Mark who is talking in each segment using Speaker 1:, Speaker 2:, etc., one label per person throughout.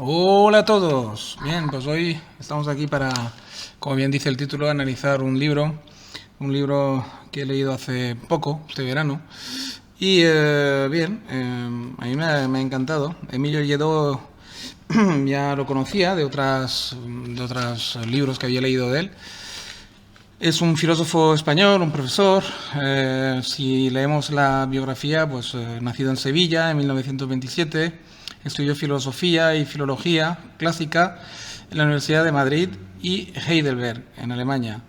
Speaker 1: Hola a todos. Bien, pues hoy estamos aquí para, como bien dice el título, analizar un libro que he leído hace poco, este verano. Y a mí me ha encantado. Emilio Lledó ya lo conocía de otros libros que había leído de él. Es un filósofo español, un profesor. Si leemos la biografía, pues nacido en Sevilla en 1927, estudió filosofía y filología clásica en la Universidad de Madrid y Heidelberg, en Alemania.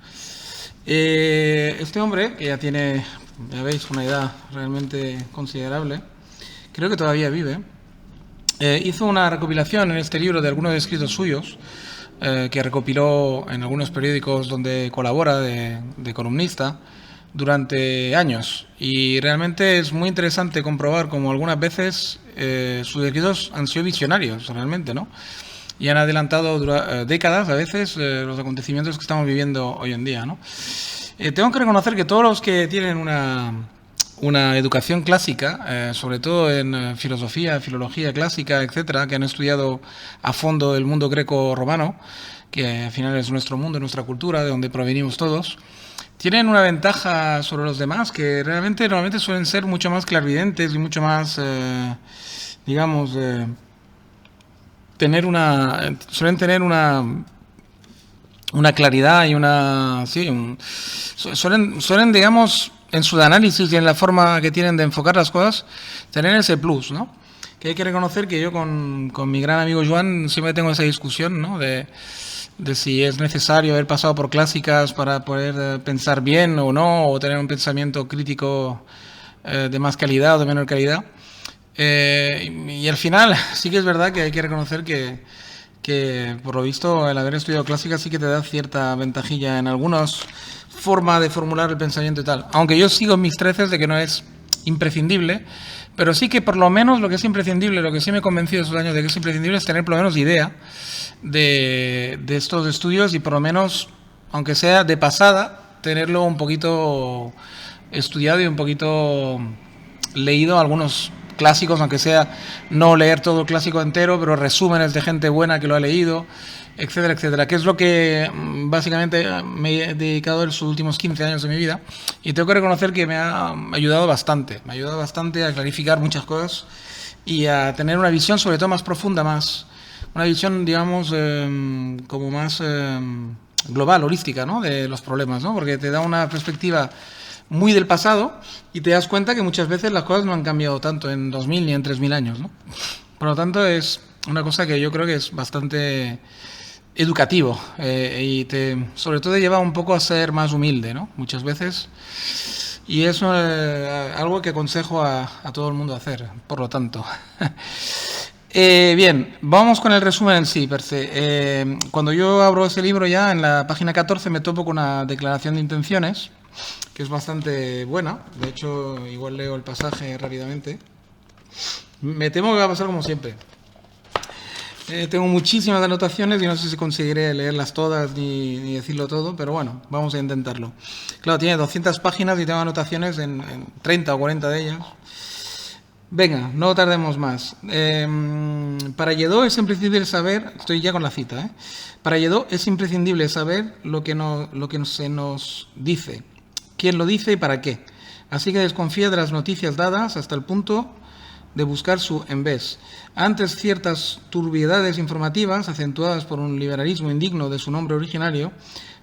Speaker 1: Este hombre, que ya tiene, ya veis, una edad realmente considerable, creo que todavía vive, hizo una recopilación en este libro de algunos escritos suyos, que recopiló en algunos periódicos donde colabora de columnista durante años. Y realmente es muy interesante comprobar cómo algunas veces sus escritos han sido visionarios, realmente, ¿no? Y han adelantado décadas, a veces, los acontecimientos que estamos viviendo hoy en día, ¿no? Tengo que reconocer que todos los que tienen una educación clásica, sobre todo en filosofía, filología clásica, etcétera, que han estudiado a fondo el mundo greco-romano, que al final es nuestro mundo, nuestra cultura, de donde provenimos todos, tienen una ventaja sobre los demás que realmente normalmente suelen ser mucho más clarividentes y mucho más, digamos, suelen tener una claridad y suelen, digamos, en su análisis y en la forma que tienen de enfocar las cosas, tener ese plus, ¿no? Que hay que reconocer que yo con mi gran amigo Joan siempre tengo esa discusión, ¿no? De si es necesario haber pasado por clásicas para poder pensar bien o no, o tener un pensamiento crítico de más calidad o de menor calidad. Y al final sí que es verdad que hay que reconocer que por lo visto el haber estudiado clásicas sí que te da cierta ventajilla en algunas formas de formular el pensamiento y tal. Aunque yo sigo en mis treces de que no es imprescindible, pero sí que por lo menos lo que es imprescindible, lo que sí me he convencido estos años de que es imprescindible es tener por lo menos idea de estos estudios y por lo menos, aunque sea de pasada, tenerlo un poquito estudiado y un poquito leído algunos clásicos, aunque sea no leer todo el clásico entero, pero resúmenes de gente buena que lo ha leído, etcétera, etcétera, que es lo que básicamente me he dedicado en los últimos 15 años de mi vida, y tengo que reconocer que me ha ayudado bastante a clarificar muchas cosas y a tener una visión sobre todo más profunda, una visión, digamos, como más global, holística, ¿no? De los problemas, ¿no? Porque te da una perspectiva muy del pasado y te das cuenta que muchas veces las cosas no han cambiado tanto en 2000 ni en 3000 años, ¿no? Por lo tanto, es una cosa que yo creo que es bastante educativo y sobre todo te lleva un poco a ser más humilde, ¿no? Muchas veces. Y eso es algo que aconsejo a todo el mundo hacer, por lo tanto. Bien, vamos con el resumen en sí, per se. Cuando yo abro ese libro ya, en la página 14 me topo con una declaración de intenciones, que es bastante buena. De hecho, igual leo el pasaje rápidamente. Me temo que va a pasar como siempre. Tengo muchísimas anotaciones y no sé si conseguiré leerlas todas ni decirlo todo, pero bueno, vamos a intentarlo. Claro, tiene 200 páginas y tengo anotaciones en 30 o 40 de ellas. Venga, no tardemos más. Para Lledó es imprescindible saber, estoy ya con la cita, para Lledó es imprescindible saber lo que se nos dice, quién lo dice y para qué. Así que desconfía de las noticias dadas hasta el punto de buscar su en vez. Antes ciertas turbiedades informativas, acentuadas por un liberalismo indigno de su nombre originario,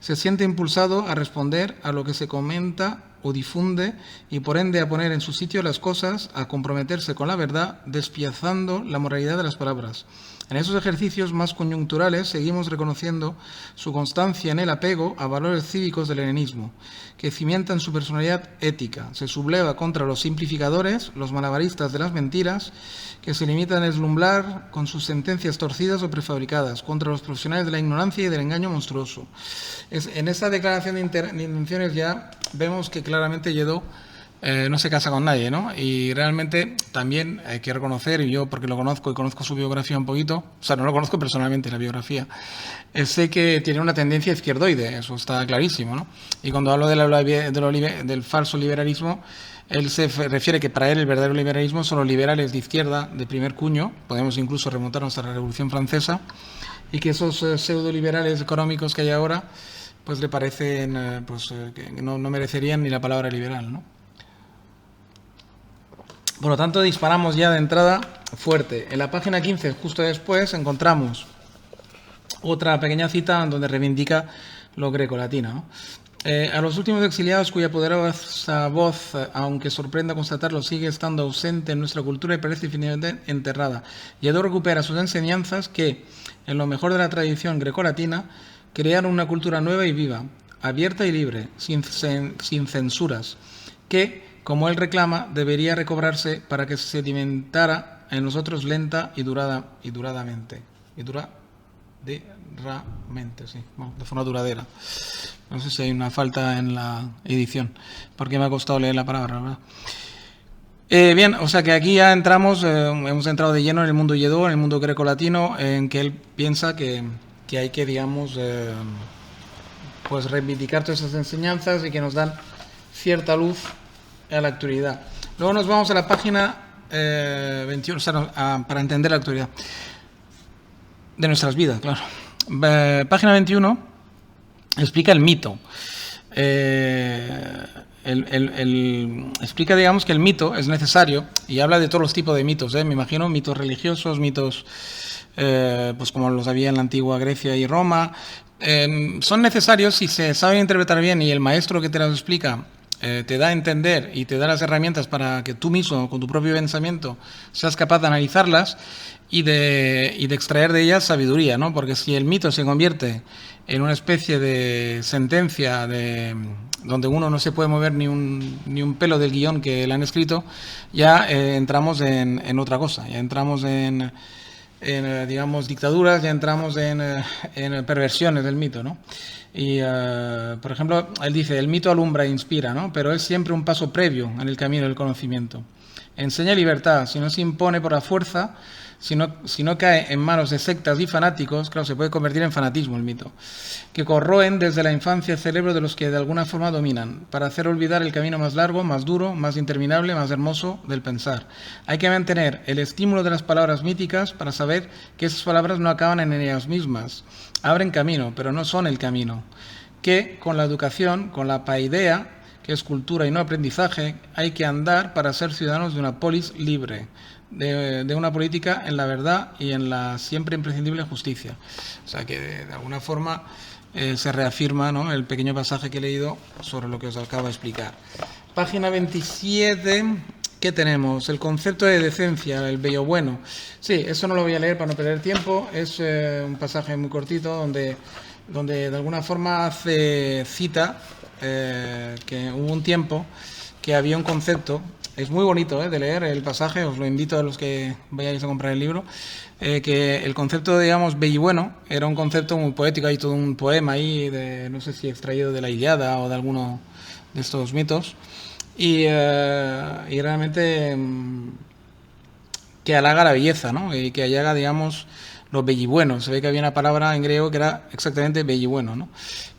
Speaker 1: se siente impulsado a responder a lo que se comenta o difunde y por ende a poner en su sitio las cosas, a comprometerse con la verdad, despiazando la moralidad de las palabras. En esos ejercicios más coyunturales seguimos reconociendo su constancia en el apego a valores cívicos del helenismo, que cimientan su personalidad ética, se subleva contra los simplificadores, los malabaristas de las mentiras, que se limitan a deslumbrar con sus sentencias torcidas o prefabricadas, contra los profesionales de la ignorancia y del engaño monstruoso. En esta declaración de intenciones ya vemos que claramente Lledó no se casa con nadie, ¿no? Y realmente también hay que reconocer, y yo porque lo conozco y conozco su biografía un poquito, o sea, no lo conozco personalmente la biografía, sé que tiene una tendencia izquierdoide, eso está clarísimo, ¿no? Y cuando hablo del falso liberalismo, Él se refiere que para él el verdadero liberalismo son los liberales de izquierda, de primer cuño, podemos incluso remontarnos a la Revolución Francesa, y que esos pseudo-liberales económicos que hay ahora, pues le parecen que no merecerían ni la palabra liberal, ¿no? Por lo tanto, disparamos ya de entrada fuerte. En la página 15, justo después, encontramos otra pequeña cita donde reivindica lo greco-latina, ¿no? A los últimos exiliados cuya poderosa voz, aunque sorprenda constatarlo, sigue estando ausente en nuestra cultura y parece definitivamente enterrada. Lledó recupera sus enseñanzas que, en lo mejor de la tradición greco-latina, crearon una cultura nueva y viva, abierta y libre, sin censuras, que, como él reclama, debería recobrarse para que se sedimentara en nosotros lenta y duradamente. Sí, bueno, de forma duradera. No sé si hay una falta en la edición, porque me ha costado leer la palabra, ¿verdad? Bien, o sea que aquí ya entramos, hemos entrado de lleno en el mundo Lledó, en el mundo greco-latino, en que él piensa que hay que, digamos, pues reivindicar todas esas enseñanzas y que nos dan cierta luz a la actualidad. Luego nos vamos a la página 21, o sea, para entender la actualidad de nuestras vidas, claro. Página 21 explica el mito. Explica, digamos, que el mito es necesario y habla de todos los tipos de mitos, me imagino, mitos religiosos, mitos pues como los había en la antigua Grecia y Roma. Son necesarios si se saben interpretar bien y el maestro que te los explica te da a entender y te da las herramientas para que tú mismo, con tu propio pensamiento, seas capaz de analizarlas y de extraer de ellas sabiduría, ¿no? Porque si el mito se convierte en una especie de sentencia donde uno no se puede mover ni un pelo del guión que le han escrito, ya entramos en otra cosa, ya entramos en digamos, dictaduras, ya entramos en perversiones del mito, ¿no? Y, por ejemplo, él dice, el mito alumbra e inspira, ¿no? Pero es siempre un paso previo en el camino del conocimiento. Enseña libertad, si no se impone por la fuerza, si no cae en manos de sectas y fanáticos, claro, se puede convertir en fanatismo el mito, que corroen desde la infancia el cerebro de los que de alguna forma dominan, para hacer olvidar el camino más largo, más duro, más interminable, más hermoso del pensar. Hay que mantener el estímulo de las palabras míticas para saber que esas palabras no acaban en ellas mismas, abren camino, pero no son el camino, que con la educación, con la paideia, que es cultura y no aprendizaje, hay que andar para ser ciudadanos de una polis libre, de una política en la verdad y en la siempre imprescindible justicia. O sea que de alguna forma se reafirma, ¿no?, el pequeño pasaje que he leído sobre lo que os acabo de explicar. Página 27, ¿qué tenemos? El concepto de decencia, el bello bueno. Sí, eso no lo voy a leer para no perder tiempo, es un pasaje muy cortito donde de alguna forma hace cita que hubo un tiempo que había un concepto. Es muy bonito de leer el pasaje, os lo invito a los que vayáis a comprar el libro, que el concepto, digamos, bellibueno era un concepto muy poético, hay todo un poema ahí, no sé si extraído de la Ilíada o de alguno de estos mitos, y realmente que halaga la belleza, ¿no? Y que halaga, digamos, lo bellibueno. Se ve que había una palabra en griego que era exactamente bellibueno, ¿no?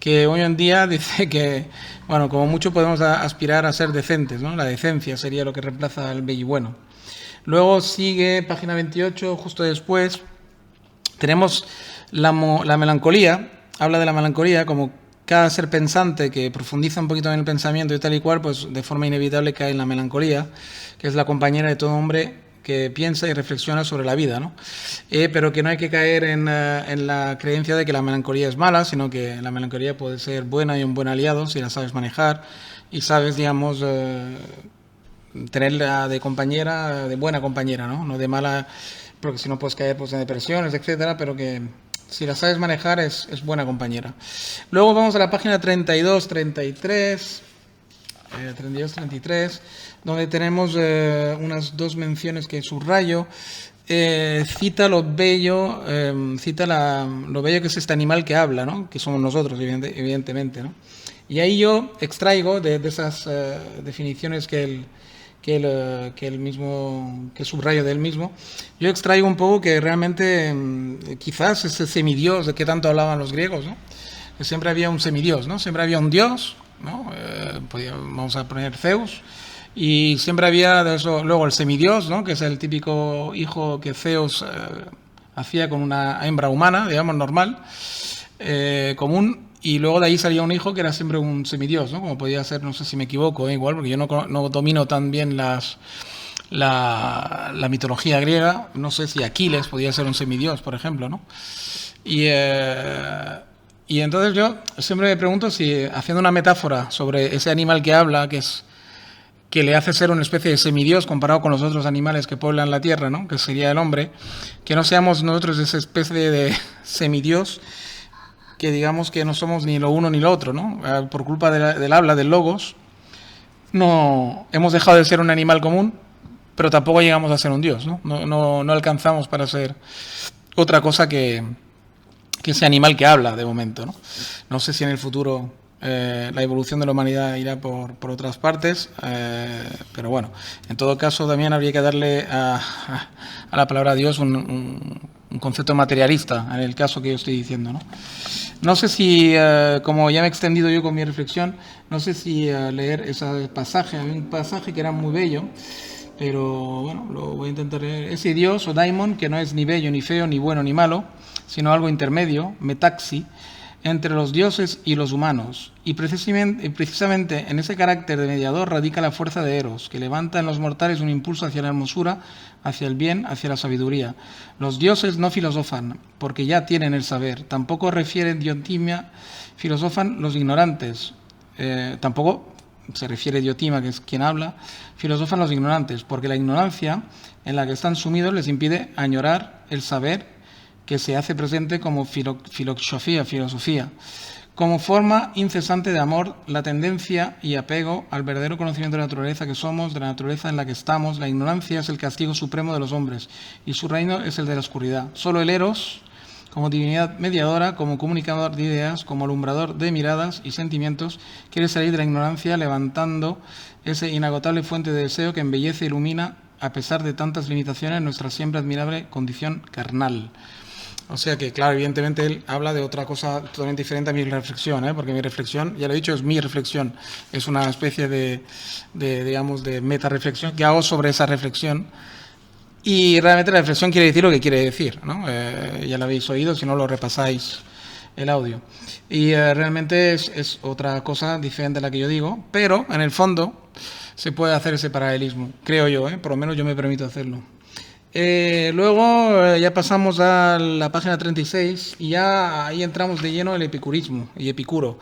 Speaker 1: Que hoy en día dice que, bueno, como mucho podemos aspirar a ser decentes, ¿no? La decencia sería lo que reemplaza al bellibueno. Luego sigue, página 28, justo después, tenemos la melancolía. Habla de la melancolía como cada ser pensante que profundiza un poquito en el pensamiento y tal y cual, pues de forma inevitable cae en la melancolía, que es la compañera de todo hombre que piensa y reflexiona sobre la vida, ¿no? Pero que no hay que caer en la creencia de que la melancolía es mala, sino que la melancolía puede ser buena y un buen aliado si la sabes manejar y sabes, digamos, tenerla de compañera, de buena compañera, ¿no? No de mala, porque si no puedes caer pues, en depresiones, etcétera, pero que si la sabes manejar es buena compañera. Luego vamos a la página 32, 33... 32-33, donde tenemos unas dos menciones que subrayo. Cita lo bello, lo bello que es este animal que habla, ¿no? Que somos nosotros, evidentemente, ¿no? Y ahí yo extraigo de esas definiciones que subrayo del mismo, yo extraigo un poco que realmente quizás ese semidios de que tanto hablaban los griegos, ¿no? Que siempre había un semidios, ¿no? Siempre había un dios, ¿no? Vamos a poner Zeus, Y siempre había de eso, luego el semidios, ¿no? Que es el típico hijo que Zeus hacía con una hembra humana, digamos, normal, común, y luego de ahí salía un hijo que era siempre un semidios, ¿no? Como podía ser, no sé si me equivoco, igual, porque yo no domino tan bien la mitología griega, no sé si Aquiles podía ser un semidios, por ejemplo, ¿no? Y entonces yo siempre me pregunto si, haciendo una metáfora sobre ese animal que habla, que le hace ser una especie de semidios comparado con los otros animales que pueblan la tierra, ¿no? Que sería el hombre, que no seamos nosotros esa especie de semidios, que digamos que no somos ni lo uno ni lo otro, ¿no? Por culpa del habla, del logos, no hemos dejado de ser un animal común, pero tampoco llegamos a ser un dios, ¿no? No alcanzamos para ser otra cosa que ese animal que habla de momento, ¿no? No sé si en el futuro la evolución de la humanidad irá por otras partes, pero bueno, en todo caso también habría que darle a la palabra Dios un concepto materialista en el caso que yo estoy diciendo, ¿no? No sé si, como ya me he extendido yo con mi reflexión, no sé si leer ese pasaje, había un pasaje que era muy bello, pero bueno, lo voy a intentar leer. Ese Dios o daimon, que no es ni bello, ni feo, ni bueno, ni malo, sino algo intermedio, metaxi, entre los dioses y los humanos. Y precisamente en ese carácter de mediador radica la fuerza de Eros, que levanta en los mortales un impulso hacia la hermosura, hacia el bien, hacia la sabiduría. Los dioses no filosofan, porque ya tienen el saber. Tampoco refieren diotimia, filosofan los ignorantes. Tampoco se refiere Diotima, que es quien habla, filosofan los ignorantes, porque la ignorancia en la que están sumidos les impide añorar el saber que se hace presente como filosofía, como forma incesante de amor, la tendencia y apego al verdadero conocimiento de la naturaleza que somos, de la naturaleza en la que estamos. La ignorancia es el castigo supremo de los hombres y su reino es el de la oscuridad. Solo el Eros, como divinidad mediadora, como comunicador de ideas, como alumbrador de miradas y sentimientos, quiere salir de la ignorancia levantando esa inagotable fuente de deseo que embellece e ilumina, a pesar de tantas limitaciones, nuestra siempre admirable condición carnal. O sea que, claro, evidentemente él habla de otra cosa totalmente diferente a mi reflexión, porque mi reflexión, ya lo he dicho, es mi reflexión. Es una especie digamos, de meta-reflexión que hago sobre esa reflexión. Y realmente la reflexión quiere decir lo que quiere decir, ¿no? Ya lo habéis oído, si no lo repasáis el audio. Y realmente es otra cosa diferente a la que yo digo, pero en el fondo se puede hacer ese paralelismo, creo yo, por lo menos yo me permito hacerlo. Luego ya pasamos a la página 36 y ya ahí entramos de lleno en el epicurismo y Epicuro,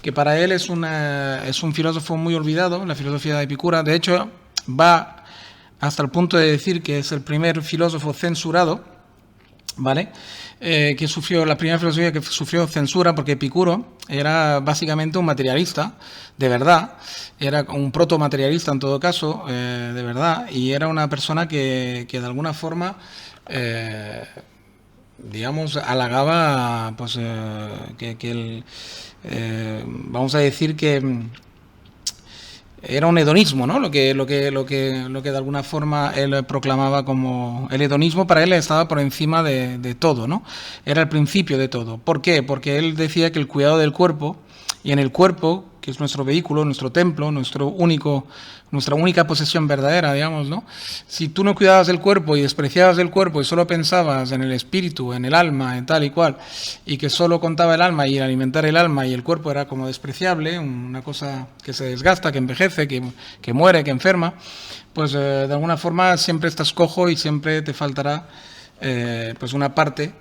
Speaker 1: que para él es un filósofo muy olvidado, la filosofía de Epicura. De hecho, va hasta el punto de decir que es el primer filósofo censurado, ¿vale? Que sufrió, la primera filosofía que sufrió censura, porque Epicuro era básicamente un materialista, de verdad, era un protomaterialista en todo caso, de verdad, y era una persona que de alguna forma, digamos, halagaba, pues, vamos a decir que era un hedonismo, ¿no? Lo que de alguna forma él proclamaba como el hedonismo. Para él estaba por encima de todo, ¿no? Era el principio de todo. ¿Por qué? Porque él decía que el cuidado del cuerpo, y en el cuerpo, que es nuestro vehículo, nuestro templo, nuestra única posesión verdadera, digamos, ¿no? Si tú no cuidabas del cuerpo y despreciabas del cuerpo y solo pensabas en el espíritu, en el alma, en tal y cual, y que solo contaba el alma y alimentar el alma y el cuerpo era como despreciable, una cosa que se desgasta, que envejece, que muere, que enferma, pues de alguna forma siempre estás cojo y siempre te faltará pues una parte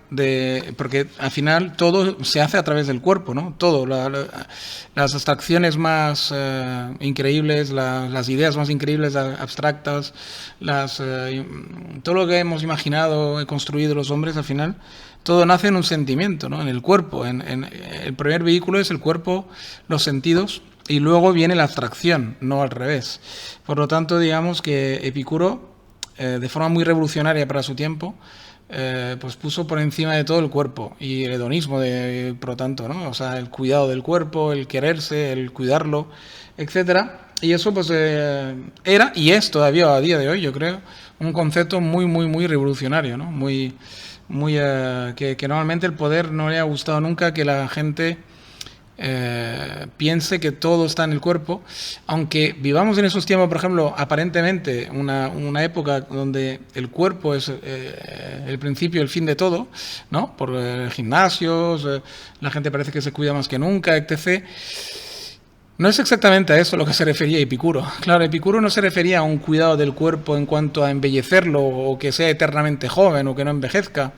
Speaker 1: porque al final todo se hace a través del cuerpo, ¿no? Todo, las abstracciones más increíbles, las ideas más increíbles, abstractas, todo lo que hemos imaginado y construido los hombres, al final todo nace en un sentimiento, ¿no? En el cuerpo. El primer vehículo es el cuerpo, los sentidos, y luego viene la abstracción, no al revés. Por lo tanto, digamos que Epicuro, de forma muy revolucionaria para su tiempo, pues puso por encima de todo el cuerpo y el hedonismo, por lo tanto, ¿no? O sea, el cuidado del cuerpo, el quererse, el cuidarlo, etcétera. Y eso pues era y es todavía a día de hoy, yo creo, un concepto muy, muy, muy revolucionario, ¿no? Que normalmente el poder no le ha gustado nunca que la gente piense que todo está en el cuerpo, aunque vivamos en esos tiempos, por ejemplo, aparentemente una época donde el cuerpo es el principio y el fin de todo, ¿no? Por gimnasios, la gente parece que se cuida más que nunca, etc. No es exactamente a eso lo que se refería Epicuro. Claro, Epicuro no se refería a un cuidado del cuerpo en cuanto a embellecerlo o que sea eternamente joven o que no envejezca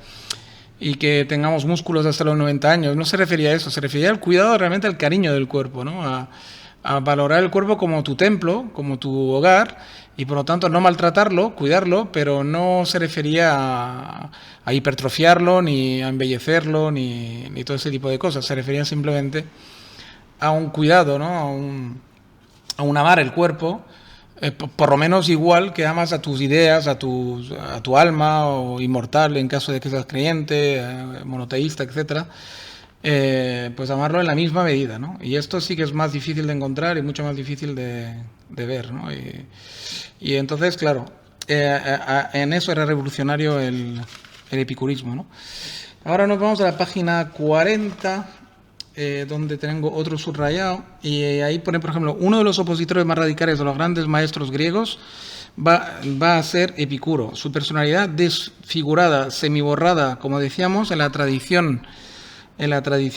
Speaker 1: y que tengamos músculos hasta los 90 años. No se refería a eso, se refería al cuidado, realmente al cariño del cuerpo, ¿no? A valorar el cuerpo como tu templo, como tu hogar, y por lo tanto no maltratarlo, cuidarlo, pero no se refería a hipertrofiarlo, ni a embellecerlo, ni todo ese tipo de cosas. Se refería simplemente a un cuidado, ¿no? a un amar el cuerpo, por lo menos igual que amas a tus ideas, a tu alma, o inmortal en caso de que seas creyente, monoteísta, etcétera, pues amarlo en la misma medida, ¿no? Y esto sí que es más difícil de encontrar y mucho más difícil de ver, ¿no? Y entonces, claro, en eso era revolucionario el epicurismo, ¿no? Ahora nos vamos a la página 40, donde tengo otro subrayado, y ahí pone, por ejemplo, uno de los opositores más radicales de los grandes maestros griegos va a ser Epicuro. Su personalidad desfigurada, semiborrada, como decíamos, en la tradición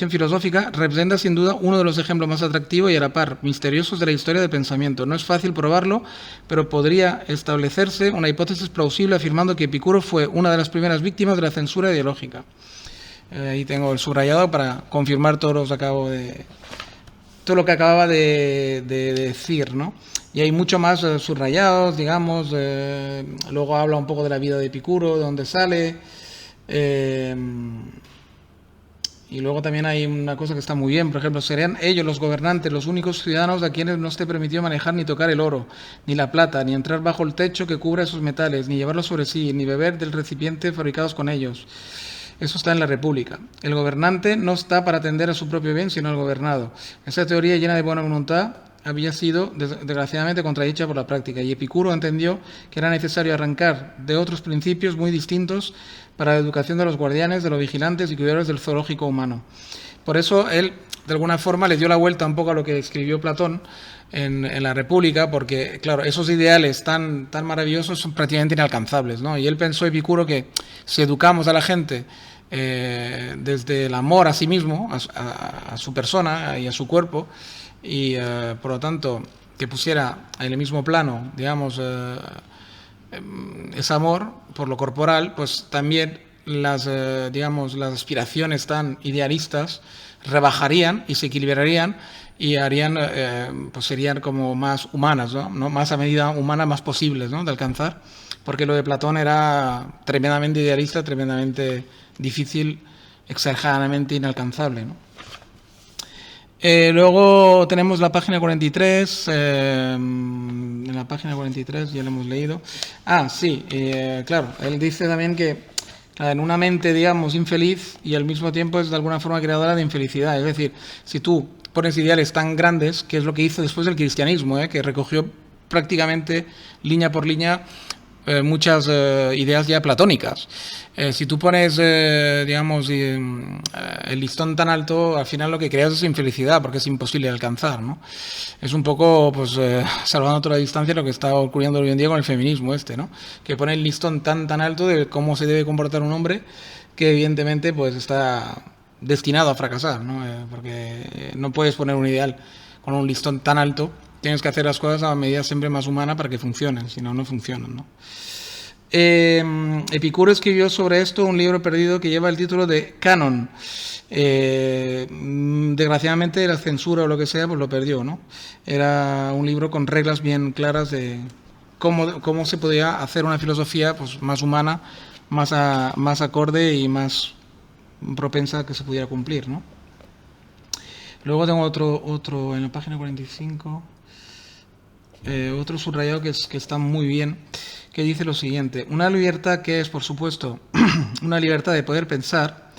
Speaker 1: filosófica, representa sin duda uno de los ejemplos más atractivos y a la par misteriosos de la historia del pensamiento. No es fácil probarlo, pero podría establecerse una hipótesis plausible afirmando que Epicuro fue una de las primeras víctimas de la censura ideológica. Ahí tengo el subrayado para confirmar todo lo que acababa de decir, ¿no? Y hay mucho más subrayados, digamos. Luego habla un poco de la vida de Epicuro, de dónde sale. Y luego también hay una cosa que está muy bien, por ejemplo, serían ellos los gobernantes, los únicos ciudadanos a quienes no esté permitido manejar ni tocar el oro, ni la plata, ni entrar bajo el techo que cubra esos metales, ni llevarlos sobre sí, ni beber del recipiente fabricados con ellos. Eso está en la República. El gobernante no está para atender a su propio bien, sino al gobernado. Esa teoría llena de buena voluntad había sido, desgraciadamente, contradicha por la práctica, y Epicuro entendió que era necesario arrancar de otros principios muy distintos para la educación de los guardianes, de los vigilantes y cuidadores del zoológico humano. Por eso él, de alguna forma, le dio la vuelta un poco a lo que escribió Platón en la República, porque, claro, esos ideales tan maravillosos son prácticamente inalcanzables, ¿no? Y él pensó, Epicuro, que si educamos a la gente desde el amor a sí mismo, a su persona y a su cuerpo, y por lo tanto que pusiera en el mismo plano, digamos, ese amor por lo corporal, pues también las aspiraciones tan idealistas rebajarían y se equilibrarían y harían, pues serían como más humanas, ¿no? Más a medida humana, más posibles, ¿no? De alcanzar, porque lo de Platón era tremendamente idealista, tremendamente difícil, exageradamente inalcanzable, ¿no? Luego tenemos la página 43, en la página 43 ya lo hemos leído. Sí, claro, él dice también que en una mente, digamos, infeliz y al mismo tiempo es de alguna forma creadora de infelicidad. Es decir, si tú pones ideales tan grandes, que es lo que hizo después el cristianismo, que recogió prácticamente línea por línea muchas ideas ya platónicas. Si tú pones, digamos, el listón tan alto, al final lo que creas es infelicidad, porque es imposible de alcanzar, ¿no? Es un poco, pues, salvando toda la distancia, lo que está ocurriendo hoy en día con el feminismo ¿no? Que pone el listón tan alto de cómo se debe comportar un hombre, que evidentemente, pues, está destinado a fracasar, ¿no? Porque no puedes poner un ideal con un listón tan alto. Tienes que hacer las cosas a medida siempre más humana para que funcionen, si no, no funcionan, ¿no? Epicuro escribió sobre esto un libro perdido que lleva el título de Canon. Desgraciadamente la censura o lo que sea, pues lo perdió, ¿no? Era un libro con reglas bien claras de cómo se podía hacer una filosofía, pues, más humana, más acorde y más propensa a que se pudiera cumplir, ¿no? Luego tengo otro en la página 45. Otro subrayado que está muy bien, que dice lo siguiente: una libertad que es, por supuesto, una libertad de poder pensar.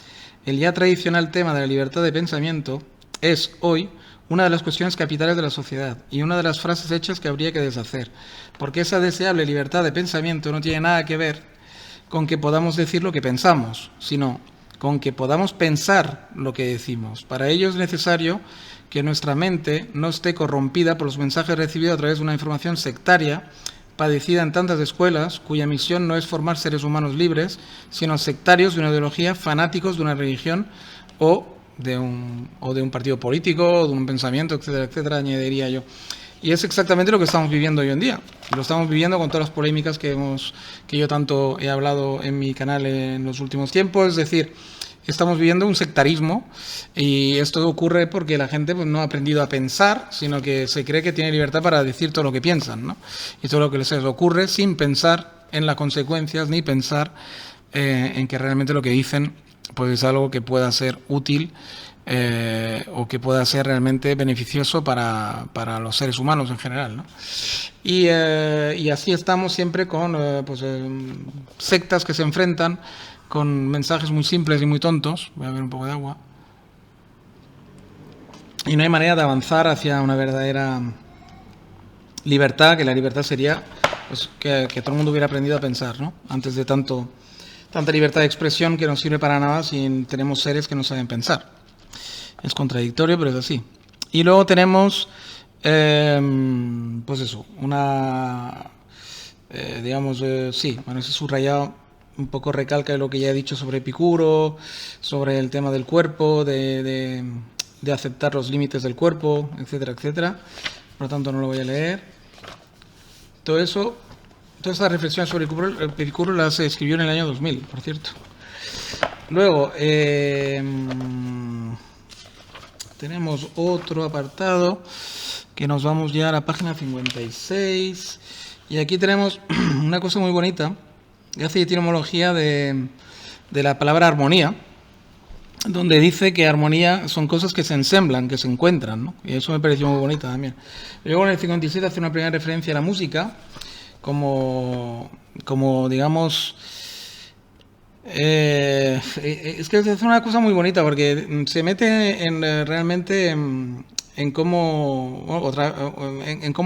Speaker 1: El ya tradicional tema de la libertad de pensamiento es hoy una de las cuestiones capitales de la sociedad y una de las frases hechas que habría que deshacer, porque esa deseable libertad de pensamiento no tiene nada que ver con que podamos decir lo que pensamos, sino con que podamos pensar lo que decimos. Para ello es necesario que nuestra mente no esté corrompida por los mensajes recibidos a través de una información sectaria, padecida en tantas escuelas, cuya misión no es formar seres humanos libres, sino sectarios de una ideología, fanáticos de una religión o de un partido político, o de un pensamiento, etcétera, etcétera, añadiría yo. Y es exactamente lo que estamos viviendo hoy en día. Lo estamos viviendo con todas las polémicas que yo tanto he hablado en mi canal en los últimos tiempos. Es decir, estamos viviendo un sectarismo, y esto ocurre porque la gente pues, no ha aprendido a pensar, sino que se cree que tiene libertad para decir todo lo que piensan, ¿no? Y todo lo que les ocurre sin pensar en las consecuencias ni pensar en que realmente lo que dicen pues es algo que pueda ser útil o que pueda ser realmente beneficioso para los seres humanos en general, ¿no? Y así estamos siempre con sectas que se enfrentan con mensajes muy simples y muy tontos. Voy a beber un poco de agua. Y no hay manera de avanzar hacia una verdadera libertad, que la libertad sería pues, que todo el mundo hubiera aprendido a pensar, ¿no? Antes de tanta libertad de expresión que no sirve para nada si tenemos seres que no saben pensar. Es contradictorio, pero es así. Y luego tenemos, pues eso, ese subrayado un poco recalca de lo que ya he dicho sobre Epicuro, sobre el tema del cuerpo, de aceptar los límites del cuerpo, etcétera, etcétera. Por lo tanto, no lo voy a leer. Todo eso, todas estas reflexiones sobre Epicuro las escribió en el año 2000, por cierto. Luego, tenemos otro apartado que nos vamos ya a la página 56 y aquí tenemos una cosa muy bonita que hace etimología de la palabra armonía, donde dice que armonía son cosas que se ensamblan, que se encuentran, ¿no? Y eso me pareció muy bonita también. Luego en el 57 hace una primera referencia a la música como digamos... es que es una cosa muy bonita porque se mete realmente en cómo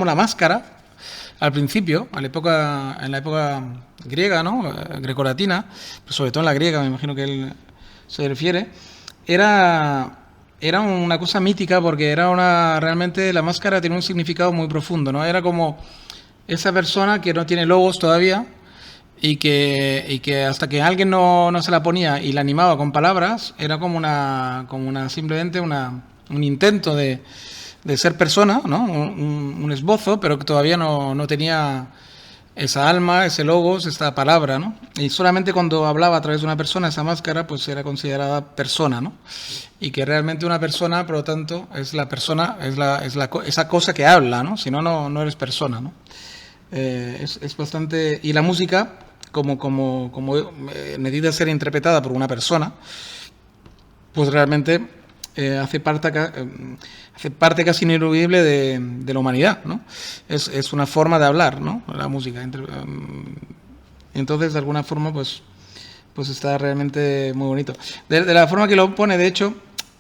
Speaker 1: la máscara al principio, en la época griega, ¿no? Grecolatina, pero sobre todo en la griega, me imagino que él se refiere, era una cosa mítica porque realmente la máscara tiene un significado muy profundo, ¿no? Era como esa persona que no tiene logos todavía, y que hasta que alguien no se la ponía y la animaba con palabras, era como simplemente un intento de ser persona, ¿no? Un esbozo, pero que todavía no tenía esa alma, ese logos, esta palabra, ¿no? Y solamente cuando hablaba a través de una persona, esa máscara, pues era considerada persona, ¿no? Y que realmente una persona, por lo tanto, es la persona, esa cosa que habla, ¿no? Si no eres persona, ¿no? Es bastante... Y la música, como necesita ser interpretada por una persona, pues realmente hace parte casi ineludible de la humanidad, ¿no? Es una forma de hablar, ¿no? La música. Entonces, de alguna forma, pues está realmente muy bonito. De la forma que lo pone, de hecho,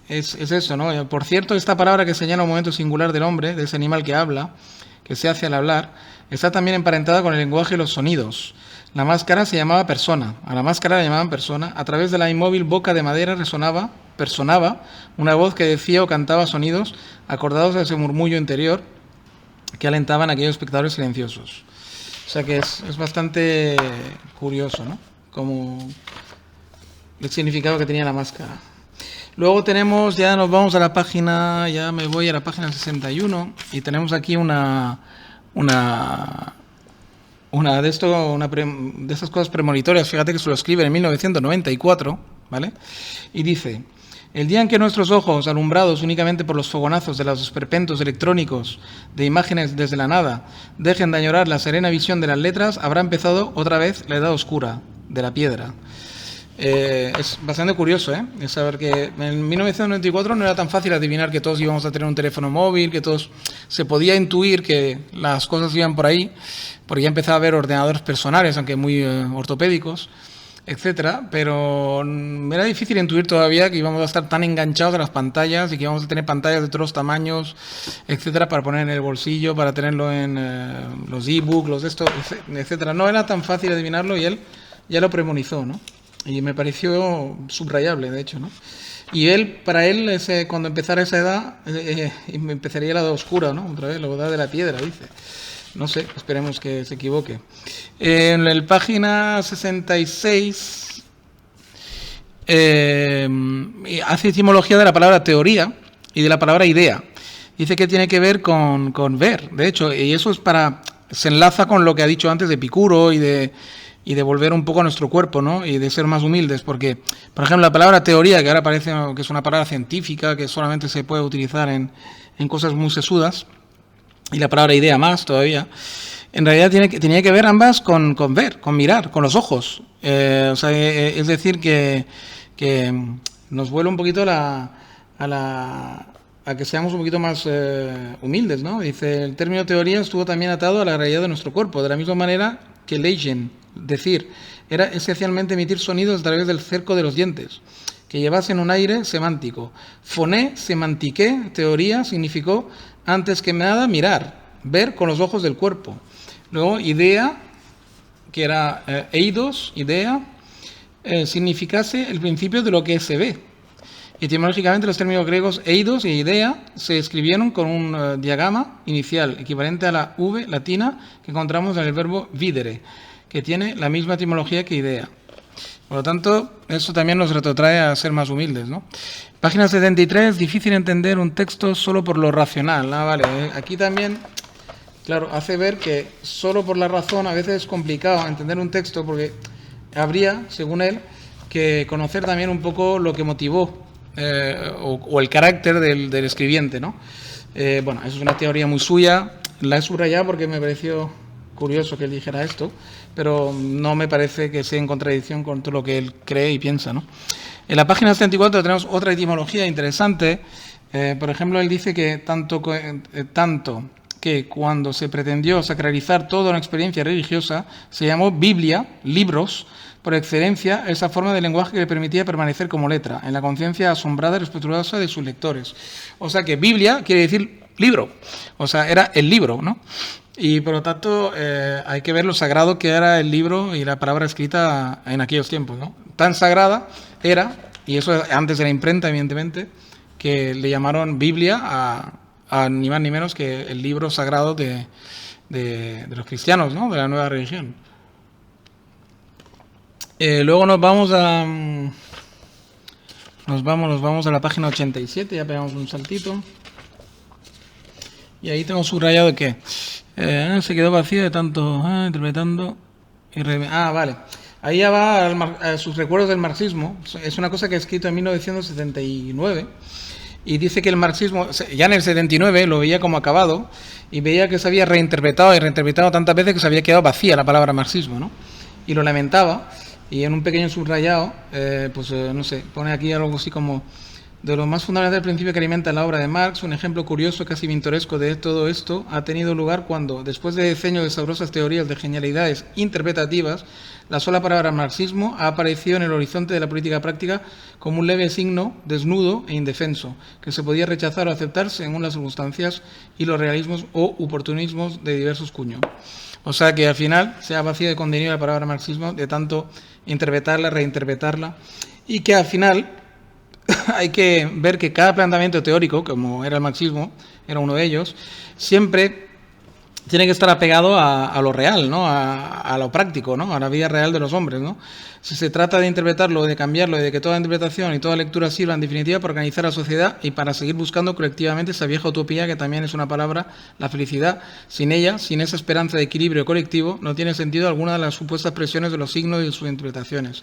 Speaker 1: es eso, ¿no? Por cierto, esta palabra que señala un momento singular del hombre, de ese animal que habla, que se hace al hablar, está también emparentada con el lenguaje y los sonidos. La máscara se llamaba persona, a la máscara la llamaban persona. A través de la inmóvil boca de madera personaba una voz que decía o cantaba sonidos acordados a ese murmullo interior que alentaban a aquellos espectadores silenciosos. O sea que es bastante curioso, ¿no? Como el significado que tenía la máscara. Luego ya nos vamos a la página, ya me voy a la página 61 y tenemos aquí una de estas cosas premonitorias. Fíjate que se lo escribe en 1994, ¿vale? Y dice: el día en que nuestros ojos, alumbrados únicamente por los fogonazos de los esperpentos electrónicos de imágenes desde la nada, dejen de añorar la serena visión de las letras, habrá empezado otra vez la edad oscura de la piedra. Es bastante curioso, es saber que en 1994 no era tan fácil adivinar que todos íbamos a tener un teléfono móvil, que todos se podía intuir que las cosas iban por ahí, porque ya empezaba a haber ordenadores personales, aunque muy ortopédicos, etcétera, pero era difícil intuir todavía que íbamos a estar tan enganchados a las pantallas y que íbamos a tener pantallas de todos los tamaños, etcétera, para poner en el bolsillo, para tenerlo en los ebooks, etcétera. No era tan fácil adivinarlo y él ya lo premonizó, ¿no? Y me pareció subrayable, de hecho, ¿no? Y él, para él, cuando empezara esa edad, empezaría la edad oscura, ¿no? Otra vez, la edad de la piedra, dice. No sé, esperemos que se equivoque. En la página 66 hace etimología de la palabra teoría y de la palabra idea. Dice que tiene que ver con ver, de hecho, y eso es se enlaza con lo que ha dicho antes de Epicuro y de volver un poco a nuestro cuerpo, ¿no? Y de ser más humildes, porque, por ejemplo, la palabra teoría, que ahora parece que es una palabra científica, que solamente se puede utilizar en cosas muy sesudas, y la palabra idea más todavía, en realidad tenía que ver ambas con ver, con mirar, con los ojos. Es decir, que nos vuelve un poquito a que seamos un poquito más humildes, ¿no? Dice, el término teoría estuvo también atado a la realidad de nuestro cuerpo, de la misma manera que leigen, decir, era esencialmente emitir sonidos a través del cerco de los dientes, que llevasen un aire semántico. Foné, semantiqué, teoría, significó, antes que nada, mirar, ver con los ojos del cuerpo. Luego, idea, que era eidos, idea, significase el principio de lo que se ve. Etimológicamente, los términos griegos eidos y idea se escribieron con un diagrama inicial, equivalente a la V latina que encontramos en el verbo videre, que tiene la misma etimología que idea. Por lo tanto, eso también nos retrotrae a ser más humildes, ¿no? Página 73, difícil entender un texto solo por lo racional. Vale, aquí también, claro, hace ver que solo por la razón a veces es complicado entender un texto, porque habría, según él, que conocer también un poco lo que motivó o el carácter del escribiente, ¿no? Bueno, eso es una teoría muy suya, la he subrayado porque me pareció curioso que él dijera esto, pero no me parece que sea en contradicción con todo lo que él cree y piensa, ¿no? En la página 74 tenemos otra etimología interesante. Por ejemplo, él dice que tanto que cuando se pretendió sacralizar toda una experiencia religiosa, se llamó Biblia, libros, por excelencia, esa forma de lenguaje que le permitía permanecer como letra, en la conciencia asombrada y respetuosa de sus lectores. O sea que Biblia quiere decir libro, o sea, era el libro, ¿no? Y por lo tanto hay que ver lo sagrado que era el libro y la palabra escrita en aquellos tiempos, ¿no? Tan sagrada era, y eso antes de la imprenta, evidentemente, que le llamaron Biblia a ni más ni menos que el libro sagrado de los cristianos, ¿no? De la nueva religión. Luego nos vamos a la página 87, ya pegamos un saltito. Y ahí tengo subrayado que se quedó vacío de tanto interpretando y vale. Ahí ya va a sus recuerdos del marxismo. Es una cosa que ha escrito en 1979 y dice que el marxismo, ya en el 79 lo veía como acabado y veía que se había reinterpretado y reinterpretado tantas veces que se había quedado vacía la palabra marxismo, ¿no? Y lo lamentaba. Y en un pequeño subrayado, no sé, pone aquí algo así como: de lo más fundamental del principio que alimenta la obra de Marx, un ejemplo curioso, casi pintoresco de todo esto, ha tenido lugar cuando, después de decenios de sabrosas teorías de genialidades interpretativas, la sola palabra marxismo ha aparecido en el horizonte de la política práctica como un leve signo desnudo e indefenso, que se podía rechazar o aceptar según las circunstancias y los realismos o oportunismos de diversos cuños. O sea que al final se ha vaciado de contenido la palabra marxismo de tanto interpretarla, reinterpretarla, y que al final hay que ver que cada planteamiento teórico, como era el marxismo, era uno de ellos, siempre tiene que estar apegado a lo real, ¿no? A lo práctico, ¿no? A la vida real de los hombres, ¿no? Si se trata de interpretarlo, de cambiarlo y de que toda interpretación y toda lectura sirva en definitiva para organizar la sociedad y para seguir buscando colectivamente esa vieja utopía que también es una palabra, la felicidad, sin ella, sin esa esperanza de equilibrio colectivo, no tiene sentido alguna de las supuestas presiones de los signos y sus interpretaciones.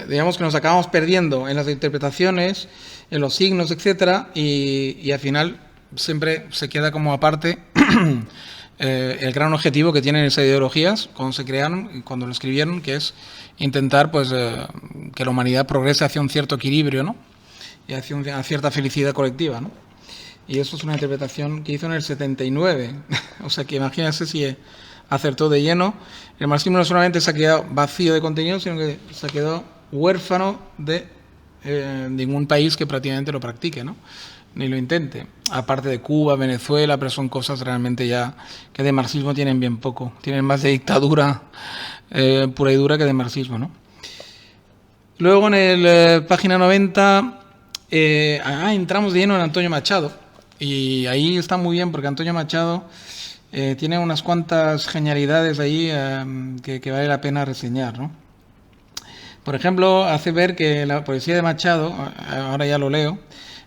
Speaker 1: Digamos que nos acabamos perdiendo en las interpretaciones, en los signos, etcétera, y al final siempre se queda como aparte el gran objetivo que tienen esas ideologías cuando se crearon y cuando lo escribieron, que es intentar que la humanidad progrese hacia un cierto equilibrio, ¿no? Y hacia una cierta felicidad colectiva, ¿no? Y eso es una interpretación que hizo en el 79. O sea que imagínense si acertó de lleno. El marxismo no solamente se ha quedado vacío de contenido, sino que se ha quedado huérfano de ningún país que prácticamente lo practique, ¿no? Ni lo intente. Aparte de Cuba, Venezuela, pero son cosas realmente ya que de marxismo tienen bien poco. Tienen más de dictadura pura y dura que de marxismo, ¿no? Luego en el página 90 entramos de lleno en Antonio Machado, y ahí está muy bien porque Antonio Machado tiene unas cuantas genialidades ahí que vale la pena reseñar, ¿no? Por ejemplo, hace ver que la poesía de Machado, ahora ya lo leo,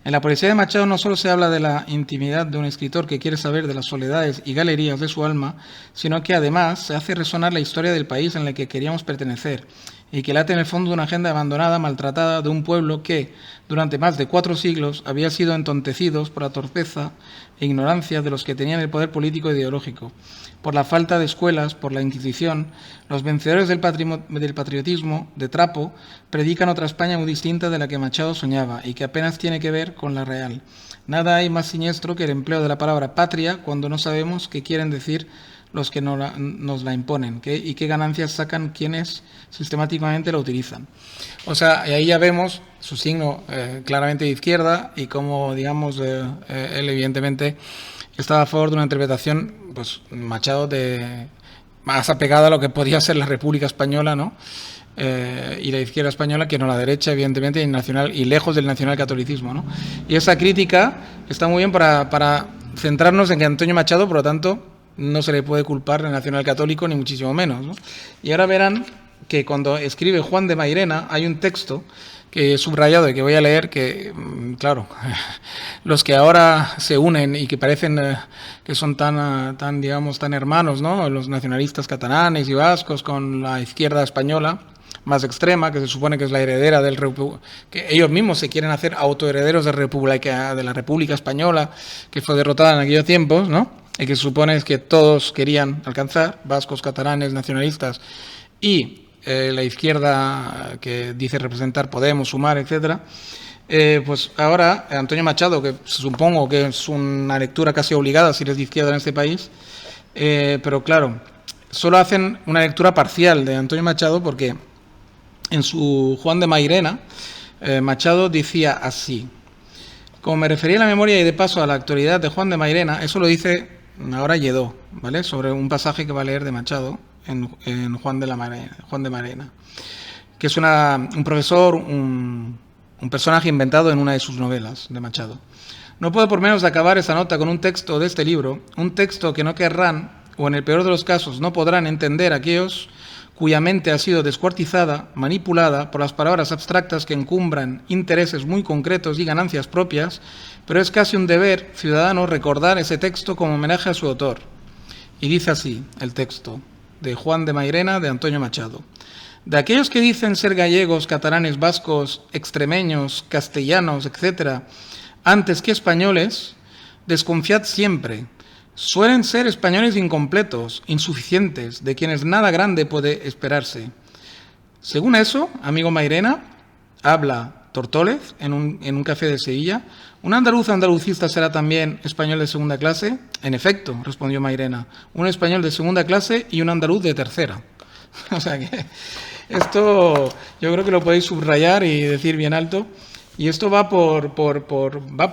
Speaker 1: en la poesía de Machado no solo se habla de la intimidad de un escritor que quiere saber de las soledades y galerías de su alma, sino que además se hace resonar la historia del país en el que queríamos pertenecer y que late en el fondo de una agenda abandonada, maltratada, de un pueblo que, durante más de 4 siglos, había sido entontecidos por la torpeza e ignorancia de los que tenían el poder político e ideológico, por la falta de escuelas, por la Inquisición. Los vencedores del patriotismo, de trapo, predican otra España muy distinta de la que Machado soñaba y que apenas tiene que ver con la real. Nada hay más siniestro que el empleo de la palabra patria cuando no sabemos qué quieren decir los que nos la imponen y qué ganancias sacan quienes sistemáticamente la utilizan. O sea, ahí ya vemos su signo claramente de izquierda y cómo, digamos, él evidentemente estaba a favor de una interpretación, pues, Machado, más apegada a lo que podía ser la República Española, ¿no? Y la izquierda española, que no la derecha, evidentemente, y lejos del nacionalcatolicismo, ¿no? Y esa crítica está muy bien para centrarnos en que Antonio Machado, por lo tanto, no se le puede culpar de nacionalcatólico, ni muchísimo menos, ¿no? Y ahora verán que cuando escribe Juan de Mairena hay un texto que he subrayado y que voy a leer, que, claro, los que ahora se unen y que parecen que son tan, digamos, tan hermanos, ¿no? Los nacionalistas catalanes y vascos con la izquierda española más extrema, que se supone que es la heredera que ellos mismos se quieren hacer autoherederos de la República Española, que fue derrotada en aquellos tiempos, ¿no? Y que se supone que todos querían alcanzar, vascos, catalanes, nacionalistas, y la izquierda que dice representar Podemos, Sumar, etcétera. Pues ahora Antonio Machado, que supongo que es una lectura casi obligada si eres de izquierda en este país, pero claro, solo hacen una lectura parcial de Antonio Machado porque en su Juan de Mairena, Machado decía así: como me refería a la memoria y de paso a la actualidad de Juan de Mairena, eso lo dice ahora Lledó, ¿vale? Sobre un pasaje que va a leer de Machado en Juan de Mairena, que es un profesor, un personaje inventado en una de sus novelas de Machado. No puedo por menos de acabar esa nota con un texto de este libro, un texto que no querrán, o en el peor de los casos no podrán entender aquellos cuya mente ha sido descuartizada, manipulada por las palabras abstractas que encumbran intereses muy concretos y ganancias propias, pero es casi un deber ciudadano recordar ese texto como homenaje a su autor. Y dice así el texto de Juan de Mairena, de Antonio Machado: de aquellos que dicen ser gallegos, catalanes, vascos, extremeños, castellanos, etc., antes que españoles, desconfiad siempre. Suelen ser españoles incompletos, insuficientes, de quienes nada grande puede esperarse. Según eso, amigo Mairena, habla Tortólez en un café de Sevilla. ¿Un andaluz andalucista será también español de segunda clase? En efecto, respondió Mairena, un español de segunda clase y un andaluz de tercera. O sea que esto yo creo que lo podéis subrayar y decir bien alto. Y esto va por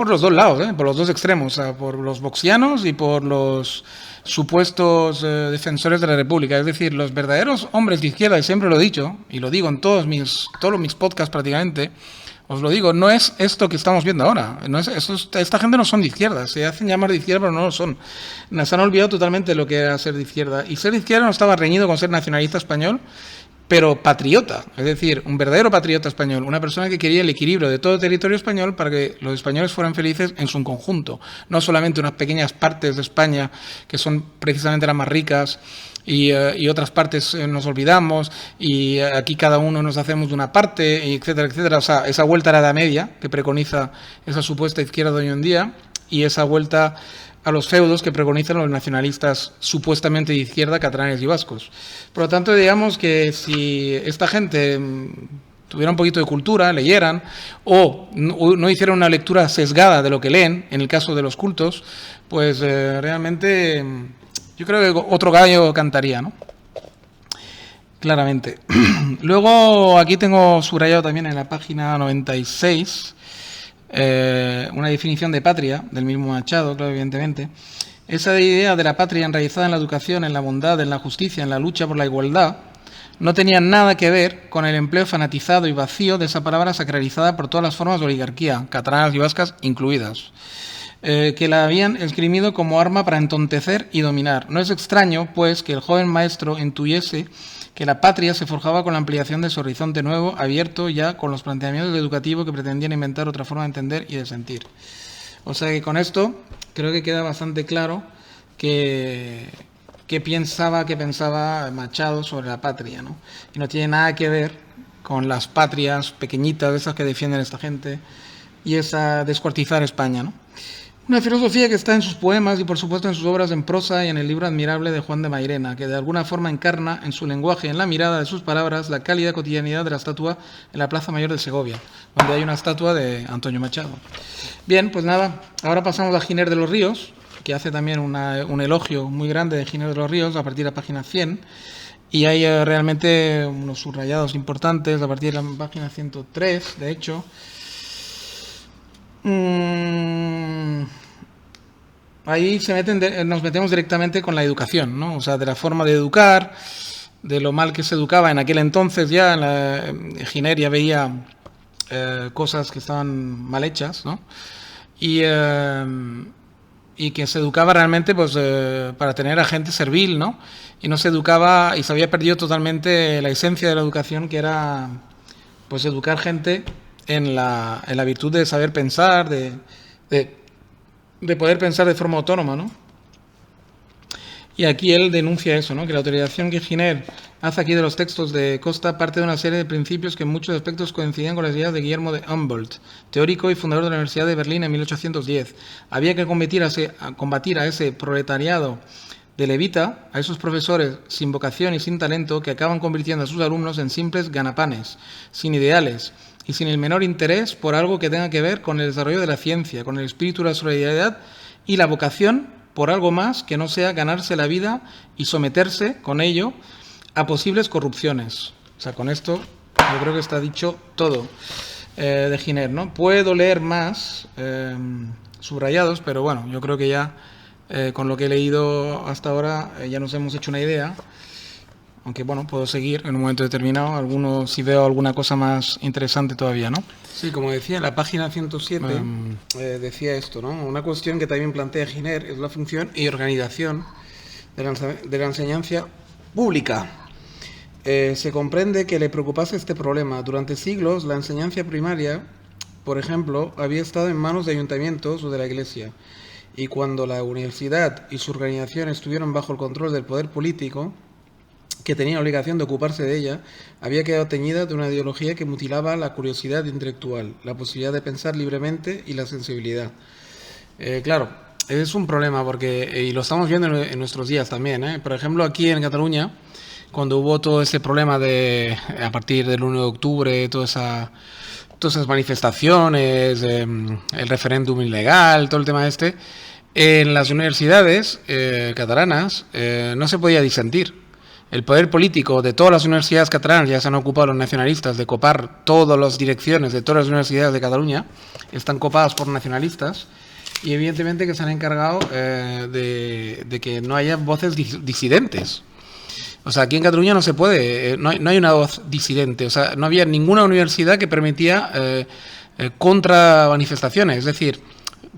Speaker 1: los dos lados, por los dos extremos, o sea, por los voxianos y por los supuestos defensores de la República. Es decir, los verdaderos hombres de izquierda, y siempre lo he dicho, y lo digo en todos mis podcasts prácticamente, os lo digo, no es esto que estamos viendo ahora. Esta gente no son de izquierda, se hacen llamar de izquierda, pero no lo son. Se han olvidado totalmente lo que era ser de izquierda. Y ser de izquierda no estaba reñido con ser nacionalista español, pero patriota, es decir, un verdadero patriota español, una persona que quería el equilibrio de todo el territorio español para que los españoles fueran felices en su conjunto, no solamente unas pequeñas partes de España que son precisamente las más ricas y otras partes nos olvidamos y aquí cada uno nos hacemos de una parte, etcétera, etcétera. O sea, esa vuelta a la Edad Media que preconiza esa supuesta izquierda de hoy en día y esa vuelta a los feudos que preconizan los nacionalistas supuestamente de izquierda, catalanes y vascos. Por lo tanto, digamos que si esta gente tuviera un poquito de cultura, leyeran, o no hicieran una lectura sesgada de lo que leen, en el caso de los cultos, pues realmente yo creo que otro gallo cantaría, ¿no? Claramente. Luego, aquí tengo subrayado también en la página 96... una definición de patria, del mismo Machado, claro, evidentemente. Esa idea de la patria enraizada en la educación, en la bondad, en la justicia, en la lucha por la igualdad, no tenían nada que ver con el empleo fanatizado y vacío de esa palabra sacralizada por todas las formas de oligarquía, catalanas y vascas incluidas, que la habían esgrimido como arma para entontecer y dominar. No es extraño, pues, que el joven maestro intuyese que la patria se forjaba con la ampliación de su horizonte nuevo, abierto ya con los planteamientos educativos que pretendían inventar otra forma de entender y de sentir. O sea que con esto creo que queda bastante claro que pensaba Machado sobre la patria, ¿no? Y no tiene nada que ver con las patrias pequeñitas, esas que defienden esta gente, y esa descuartizar España, ¿no? Una filosofía que está en sus poemas y por supuesto en sus obras en prosa y en el libro admirable de Juan de Mairena, que de alguna forma encarna en su lenguaje, en la mirada de sus palabras, la cálida cotidianidad de la estatua en la Plaza Mayor de Segovia, donde hay una estatua de Antonio Machado. Bien, pues nada, ahora pasamos a Giner de los Ríos, que hace también un elogio muy grande de Giner de los Ríos a partir de la página 100, y hay realmente unos subrayados importantes a partir de la página 103, de hecho. Ahí nos metemos directamente con la educación, ¿no? O sea, de la forma de educar, de lo mal que se educaba en aquel entonces ya, Giner ya veía cosas que estaban mal hechas, ¿no? Y que se educaba realmente pues para tener a gente servil, ¿no? Y no se educaba, y se había perdido totalmente la esencia de la educación, que era pues educar gente en la virtud de saber pensar, de poder pensar de forma autónoma, ¿no? Y aquí él denuncia eso, ¿no? Que la autorización que Giner hace aquí de los textos de Costa parte de una serie de principios que en muchos aspectos coincidían con las ideas de Guillermo de Humboldt, teórico y fundador de la Universidad de Berlín en 1810. Había que combatir a ese proletariado de levita, a esos profesores sin vocación y sin talento que acaban convirtiendo a sus alumnos en simples ganapanes, sin ideales y sin el menor interés por algo que tenga que ver con el desarrollo de la ciencia, con el espíritu de la solidaridad y la vocación por algo más que no sea ganarse la vida y someterse con ello a posibles corrupciones. O sea, con esto yo creo que está dicho todo de Giner, ¿no? Puedo leer más subrayados, pero bueno, yo creo que ya con lo que he leído hasta ahora ya nos hemos hecho una idea. Aunque, bueno, puedo seguir en un momento determinado, si veo alguna cosa más interesante todavía, ¿no?
Speaker 2: Sí, como decía, la página 107 decía esto, ¿no? Una cuestión que también plantea Giner es la función y organización de la enseñanza pública. Se comprende que le preocupase este problema. Durante siglos, la enseñanza primaria, por ejemplo, había estado en manos de ayuntamientos o de la Iglesia. Y cuando la universidad y su organización estuvieron bajo el control del poder político, que tenía obligación de ocuparse de ella, había quedado teñida de una ideología que mutilaba la curiosidad intelectual, la posibilidad de pensar libremente y la sensibilidad. Claro, es un problema porque, y lo estamos viendo en nuestros días también, por ejemplo, aquí en Cataluña, cuando hubo todo ese problema a partir del 1 de octubre, todas esas manifestaciones, el referéndum ilegal, todo el tema en las universidades catalanas no se podía disentir. El poder político de todas las universidades catalanas, ya se han ocupado los nacionalistas de copar todas las direcciones de todas las universidades de Cataluña, están copadas por nacionalistas, y evidentemente que se han encargado de que no haya voces disidentes. O sea, aquí en Cataluña no se puede, no hay una voz disidente, o sea, no había ninguna universidad que permitía contra manifestaciones, es decir,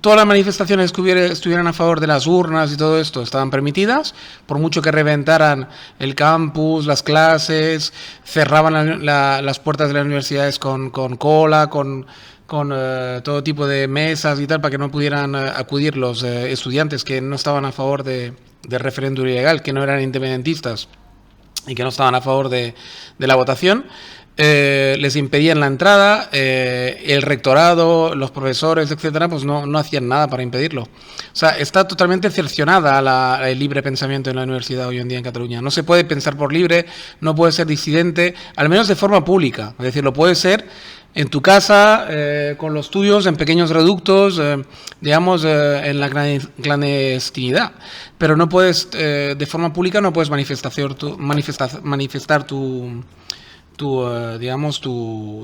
Speaker 2: todas las manifestaciones que estuvieran a favor de las urnas y todo esto estaban permitidas, por mucho que reventaran el campus, las clases, cerraban las puertas de las universidades con cola, con todo tipo de mesas y tal, para que no pudieran acudir los estudiantes que no estaban a favor del referéndum ilegal, que no eran independentistas y que no estaban a favor de la votación. Les impedían la entrada, el rectorado, los profesores, etcétera, pues no hacían nada para impedirlo. O sea, está totalmente cercionada el libre pensamiento en la universidad hoy en día en Cataluña. No se puede pensar por libre, no puede ser disidente, al menos de forma pública. Es decir, lo puede ser en tu casa, con los tuyos, en pequeños reductos, digamos, en la clandestinidad. Pero no puedes, de forma pública, no puedes manifestar tu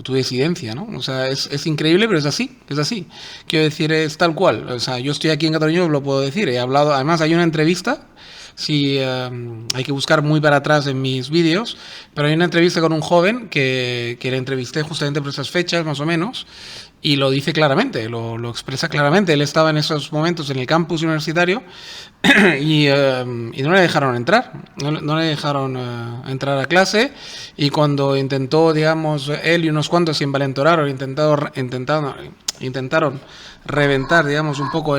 Speaker 2: disidencia, ¿no? O sea, es increíble, pero es así. Quiero decir, es tal cual. O sea, yo estoy aquí en Cataluña y lo puedo decir. He hablado, además hay una entrevista si hay que buscar muy para atrás en mis vídeos, pero hay una entrevista con un joven que le entrevisté justamente por esas fechas, más o menos, y lo dice claramente, lo expresa claramente. Él estaba en esos momentos en el campus universitario y no le dejaron entrar, no le dejaron entrar a clase, y cuando intentó, digamos, él y unos cuantos se envalentonaron, intentaron reventar, digamos, un poco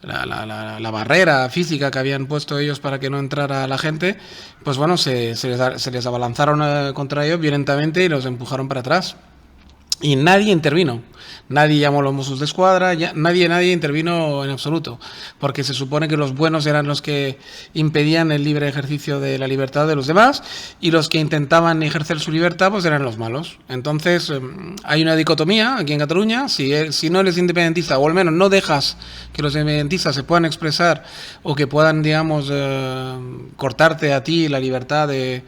Speaker 2: la barrera física que habían puesto ellos para que no entrara la gente, pues bueno, se les abalanzaron contra ellos violentamente y los empujaron para atrás. Y nadie intervino, nadie llamó a los Mossos de Escuadra, nadie intervino en absoluto, porque se supone que los buenos eran los que impedían el libre ejercicio de la libertad de los demás, y los que intentaban ejercer su libertad pues eran los malos. Entonces hay una dicotomía aquí en Cataluña: si no eres independentista, o al menos no dejas que los independentistas se puedan expresar o que puedan, digamos, cortarte a ti la libertad de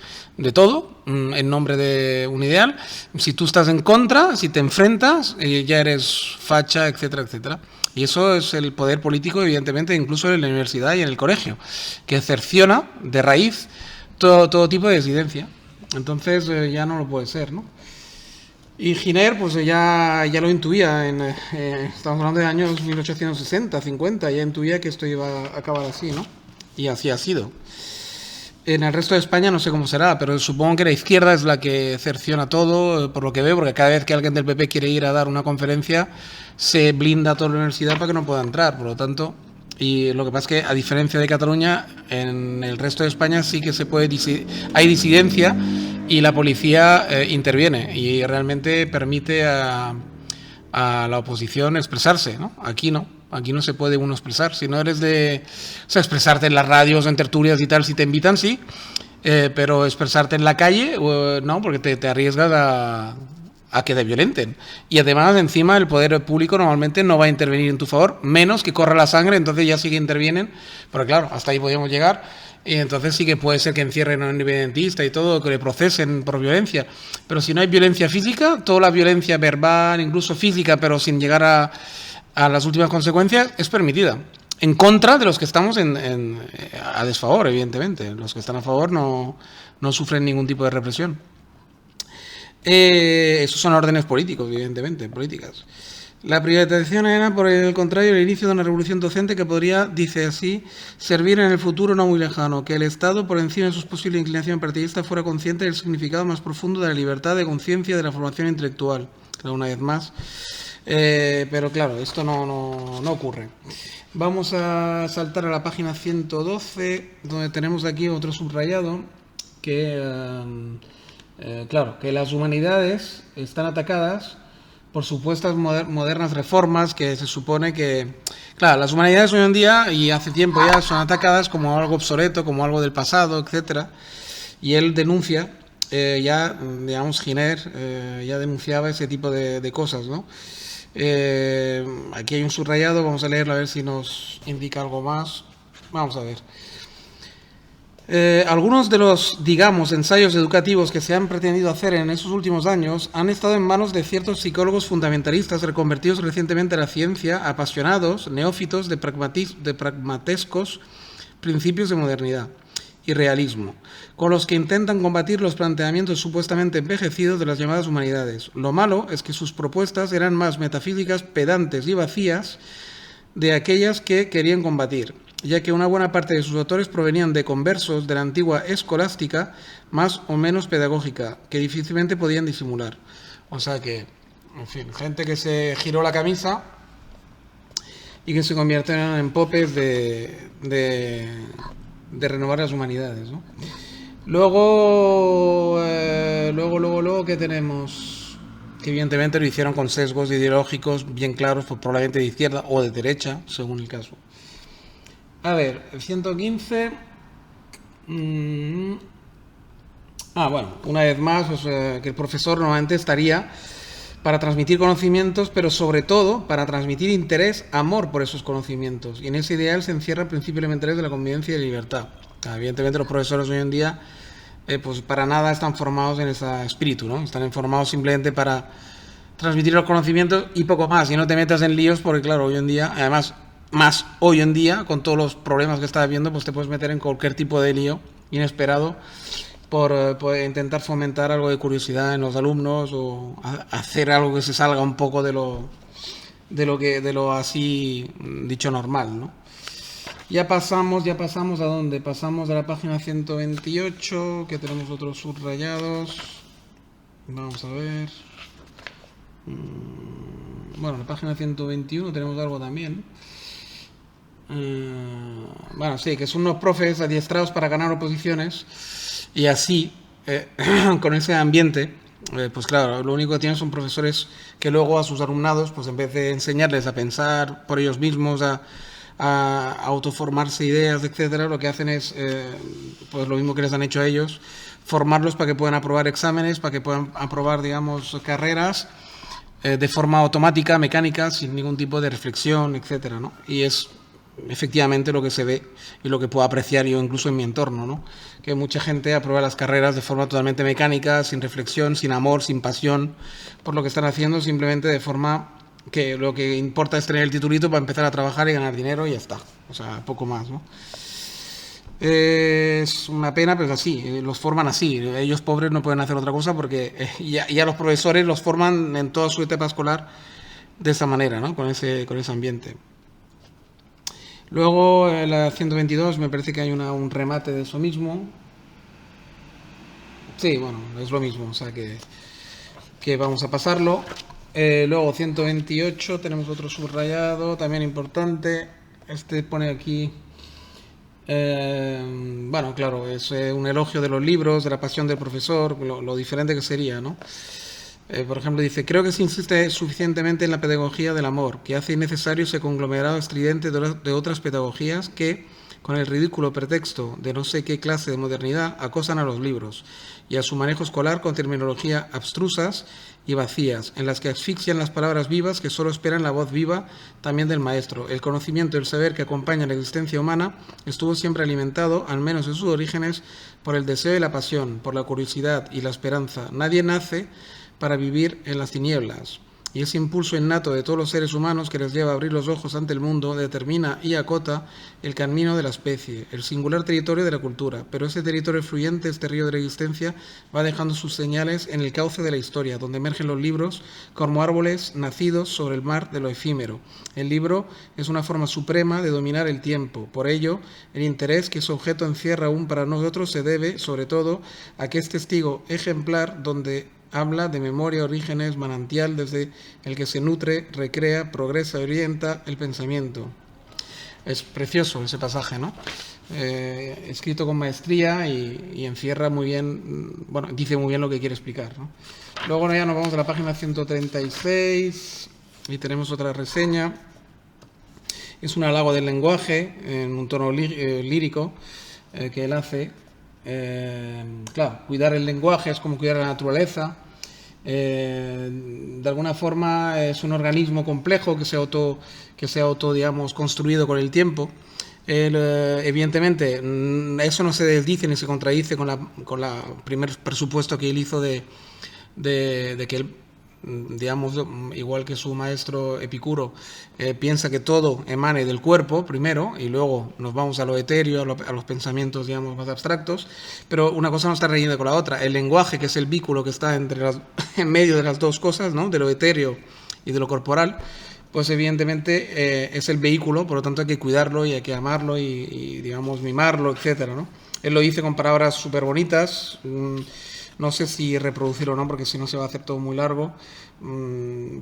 Speaker 2: todo en nombre de un ideal, si tú estás en contra, si te enfrentas, ya eres facha, etcétera, etcétera. Y eso es el poder político, evidentemente, incluso en la universidad y en el colegio, que cerciona de raíz todo tipo de disidencia. Entonces ya no lo puede ser, ¿no? Y Giner, pues ya lo intuía, estamos hablando de años 1860, 50, ya intuía que esto iba a acabar así, ¿no? Y así ha sido. En el resto de España no sé cómo será, pero supongo que la izquierda es la que cerciona todo, por lo que veo, porque cada vez que alguien del PP quiere ir a dar una conferencia, se blinda toda la universidad para que no pueda entrar. Por lo tanto, y lo que pasa es que, a diferencia de Cataluña, en el resto de España sí que hay disidencia, y la policía interviene y realmente permite a la oposición expresarse, ¿no? Aquí no. Aquí no se puede uno expresar. Si no eres o sea, expresarte en las radios, en tertulias y tal, si te invitan, sí. Pero expresarte en la calle, no, porque te arriesgas a que te violenten. Y además, encima, el poder público normalmente no va a intervenir en tu favor, menos que corra la sangre, entonces ya sí que intervienen. Pero claro, hasta ahí podemos llegar. Y entonces sí que puede ser que encierren a un independentista y todo, que le procesen por violencia. Pero si no hay violencia física, toda la violencia verbal, incluso física, pero sin llegar a las últimas consecuencias, es permitida, en contra de los que estamos a desfavor, evidentemente. Los que están a favor no sufren ningún tipo de represión. Esos son órdenes políticos, evidentemente, políticas. La privatización era, por el contrario, el inicio de una revolución docente que podría, dice así, servir en el futuro no muy lejano, que el Estado, por encima de sus posibles inclinaciones partidistas, fuera consciente del significado más profundo de la libertad de conciencia y de la formación intelectual. Una vez más. Pero claro, esto no ocurre. Vamos a saltar a la página 112, donde tenemos aquí otro subrayado, que, claro, que las humanidades están atacadas por supuestas modernas reformas que se supone que... Claro, las humanidades hoy en día, y hace tiempo ya, son atacadas como algo obsoleto, como algo del pasado, etcétera. Y él denuncia, ya, digamos, Giner ya denunciaba ese tipo de cosas, ¿no? Aquí hay un subrayado, vamos a leerlo a ver si nos indica algo más. Vamos a ver. Algunos de los, digamos, ensayos educativos que se han pretendido hacer en esos últimos años han estado en manos de ciertos psicólogos fundamentalistas reconvertidos recientemente a la ciencia, apasionados, neófitos de pragmatescos principios de modernidad y realismo, con los que intentan combatir los planteamientos supuestamente envejecidos de las llamadas humanidades. Lo malo es que sus propuestas eran más metafísicas, pedantes y vacías de aquellas que querían combatir, ya que una buena parte de sus autores provenían de conversos de la antigua escolástica, más o menos pedagógica, que difícilmente podían disimular. O sea que, en fin, gente que se giró la camisa y que se convirtieron en popes de renovar las humanidades, ¿no? Luego, ¿qué tenemos? Que evidentemente lo hicieron con sesgos ideológicos bien claros, pues probablemente de izquierda o de derecha, según el caso. A ver, el 115... bueno, una vez más, pues, que el profesor normalmente estaría para transmitir conocimientos, pero sobre todo para transmitir interés, amor por esos conocimientos. Y en ese ideal se encierra el principio elementario de la convivencia y de libertad. Evidentemente los profesores hoy en día pues para nada están formados en ese espíritu, ¿no? Están formados simplemente para transmitir los conocimientos y poco más. Y no te metas en líos porque, claro, hoy en día, además, más hoy en día, con todos los problemas que está habiendo, pues te puedes meter en cualquier tipo de lío inesperado por intentar fomentar algo de curiosidad en los alumnos o hacer algo que se salga un poco de lo así dicho normal, ¿no? Ya pasamos ¿a dónde? Pasamos a la página 128, que tenemos otros subrayados. Vamos a ver. Bueno, en la página 121 tenemos algo también. Bueno, sí, que son unos profes adiestrados para ganar oposiciones y así, con ese ambiente, pues claro, lo único que tienen son profesores que luego a sus alumnados, pues en vez de enseñarles a pensar por ellos mismos, a autoformarse ideas, etcétera, lo que hacen es, pues lo mismo que les han hecho a ellos, formarlos para que puedan aprobar exámenes, para que puedan aprobar, digamos, carreras de forma automática, mecánica, sin ningún tipo de reflexión, etcétera, ¿no? Y es efectivamente lo que se ve y lo que puedo apreciar yo incluso en mi entorno, ¿no? Que mucha gente aprueba las carreras de forma totalmente mecánica, sin reflexión, sin amor, sin pasión por lo que están haciendo, simplemente de forma que lo que importa es tener el titulito para empezar a trabajar y ganar dinero y ya está, o sea, poco más, ¿no? Es una pena, pero es así, los forman así. Ellos pobres no pueden hacer otra cosa porque ya los profesores los forman en toda su etapa escolar de esa manera, ¿no? Con ese ambiente. Luego, en la 122, me parece que hay un remate de eso mismo. Sí, bueno, es lo mismo, o sea que vamos a pasarlo. Luego, 128, tenemos otro subrayado, también importante. Este pone aquí... bueno, claro, es un elogio de los libros, de la pasión del profesor, lo diferente que sería, ¿no? Por ejemplo, dice, creo que se insiste suficientemente en la pedagogía del amor, que hace innecesario ese conglomerado estridente de otras pedagogías que, con el ridículo pretexto de no sé qué clase de modernidad, acosan a los libros y a su manejo escolar con terminología abstrusas y vacías, en las que asfixian las palabras vivas que solo esperan la voz viva también del maestro. El conocimiento y el saber que acompañan la existencia humana estuvo siempre alimentado, al menos en sus orígenes, por el deseo y la pasión, por la curiosidad y la esperanza. Nadie nace para vivir en las tinieblas, y ese impulso innato de todos los seres humanos que les lleva a abrir los ojos ante el mundo determina y acota el camino de la especie, el singular territorio de la cultura, pero ese territorio fluyente, este río de la existencia, va dejando sus señales en el cauce de la historia, donde emergen los libros como árboles nacidos sobre el mar de lo efímero. El libro es una forma suprema de dominar el tiempo, por ello, el interés que su objeto encierra aún para nosotros se debe, sobre todo, a que es testigo ejemplar donde habla de memoria, orígenes, manantial desde el que se nutre, recrea, progresa, orienta el pensamiento. Es precioso ese pasaje, ¿no? Escrito con maestría y encierra muy bien, bueno, dice muy bien lo que quiere explicar, ¿no? Luego ya nos vamos a la página 136 y tenemos otra reseña. Es un halago del lenguaje en un tono lírico que él hace. Claro, cuidar el lenguaje es como cuidar la naturaleza. De alguna forma es un organismo complejo que se ha digamos, construido con el tiempo. Evidentemente, eso no se desdice ni se contradice con la primer presupuesto que él hizo de que él, digamos, igual que su maestro Epicuro, piensa que todo emane del cuerpo primero y luego nos vamos a lo etéreo, a los pensamientos, digamos, más abstractos, pero una cosa no está reñida con la otra. El lenguaje, que es el vínculo que está en medio de las dos cosas, ¿no? De lo etéreo y de lo corporal, pues evidentemente es el vehículo, por lo tanto hay que cuidarlo y hay que amarlo y digamos, mimarlo, etcétera, ¿no? Él lo dice con palabras súper bonitas. No sé si reproducirlo o no, porque si no se va a hacer todo muy largo,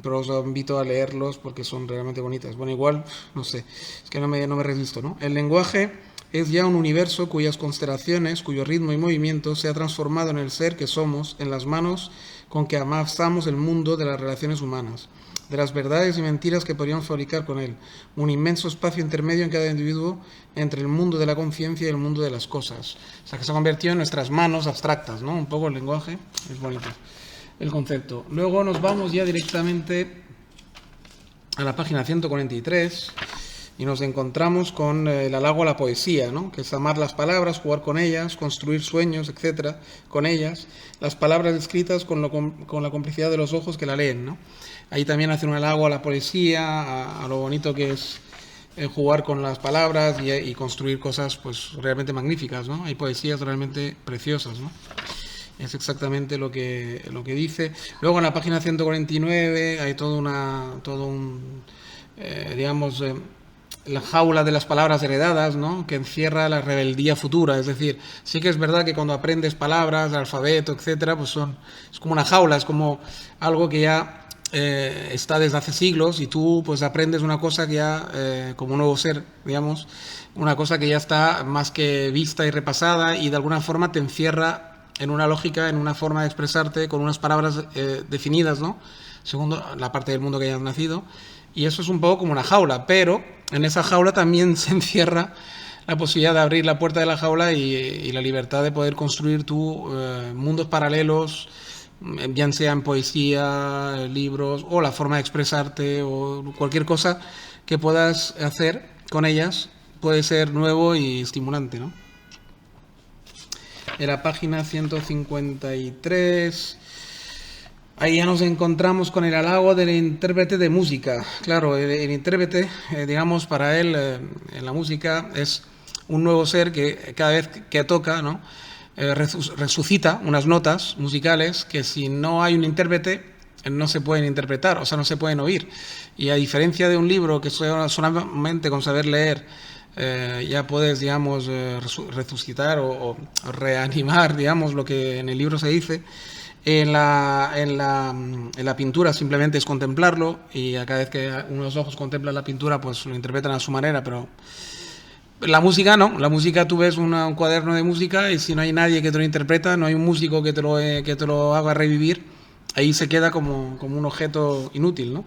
Speaker 2: pero os invito a leerlos porque son realmente bonitas. Bueno, igual, no sé, es que no me resisto, ¿no? El lenguaje es ya un universo cuyas constelaciones, cuyo ritmo y movimiento se ha transformado en el ser que somos, en las manos con que amasamos el mundo de las relaciones humanas, de las verdades y mentiras que podríamos fabricar con él, un inmenso espacio intermedio en cada individuo entre el mundo de la conciencia y el mundo de las cosas. O sea, que se ha convertido en nuestras manos abstractas, ¿no? Un poco el lenguaje, es bonito el concepto. Luego nos vamos ya directamente a la página 143 y nos encontramos con el halago a la poesía, ¿no? Que es amar las palabras, jugar con ellas, construir sueños, etcétera, con ellas, las palabras escritas con la complicidad de los ojos que la leen, ¿no? Ahí también hace un halago a la poesía, a lo bonito que es jugar con las palabras y construir cosas pues realmente magníficas, ¿no? Hay poesías realmente preciosas, ¿no? Es exactamente lo que dice. Luego en la página 149 hay digamos, la jaula de las palabras heredadas, ¿no? Que encierra la rebeldía futura. Es decir, sí que es verdad que cuando aprendes palabras, el alfabeto, etcétera, pues es como una jaula, es como algo que ya está desde hace siglos y tú pues aprendes una cosa que ya, como un nuevo ser, digamos, una cosa que ya está más que vista y repasada y de alguna forma te encierra en una lógica, en una forma de expresarte con unas palabras definidas, ¿no? Según la parte del mundo que hayas nacido. Y eso es un poco como una jaula, pero en esa jaula también se encierra la posibilidad de abrir la puerta de la jaula y la libertad de poder construir mundos paralelos, bien sea en poesía, libros, o la forma de expresarte, o cualquier cosa que puedas hacer con ellas puede ser nuevo y estimulante, ¿no? En la página 153, ahí ya nos encontramos con el halago del intérprete de música. Claro, el intérprete, digamos, para él, en la música, es un nuevo ser que cada vez que toca, ¿no? Resucita unas notas musicales que si no hay un intérprete no se pueden interpretar, o sea, no se pueden oír. Y a diferencia de un libro que solamente con saber leer ya puedes, digamos, resucitar o reanimar, digamos, lo que en el libro se dice. En la pintura simplemente es contemplarlo y a cada vez que unos ojos contemplan la pintura pues lo interpretan a su manera, pero la música no. La música tú ves un cuaderno de música y si no hay nadie que te lo interpreta, no hay un músico que te lo haga revivir, ahí se queda como un objeto inútil, ¿no?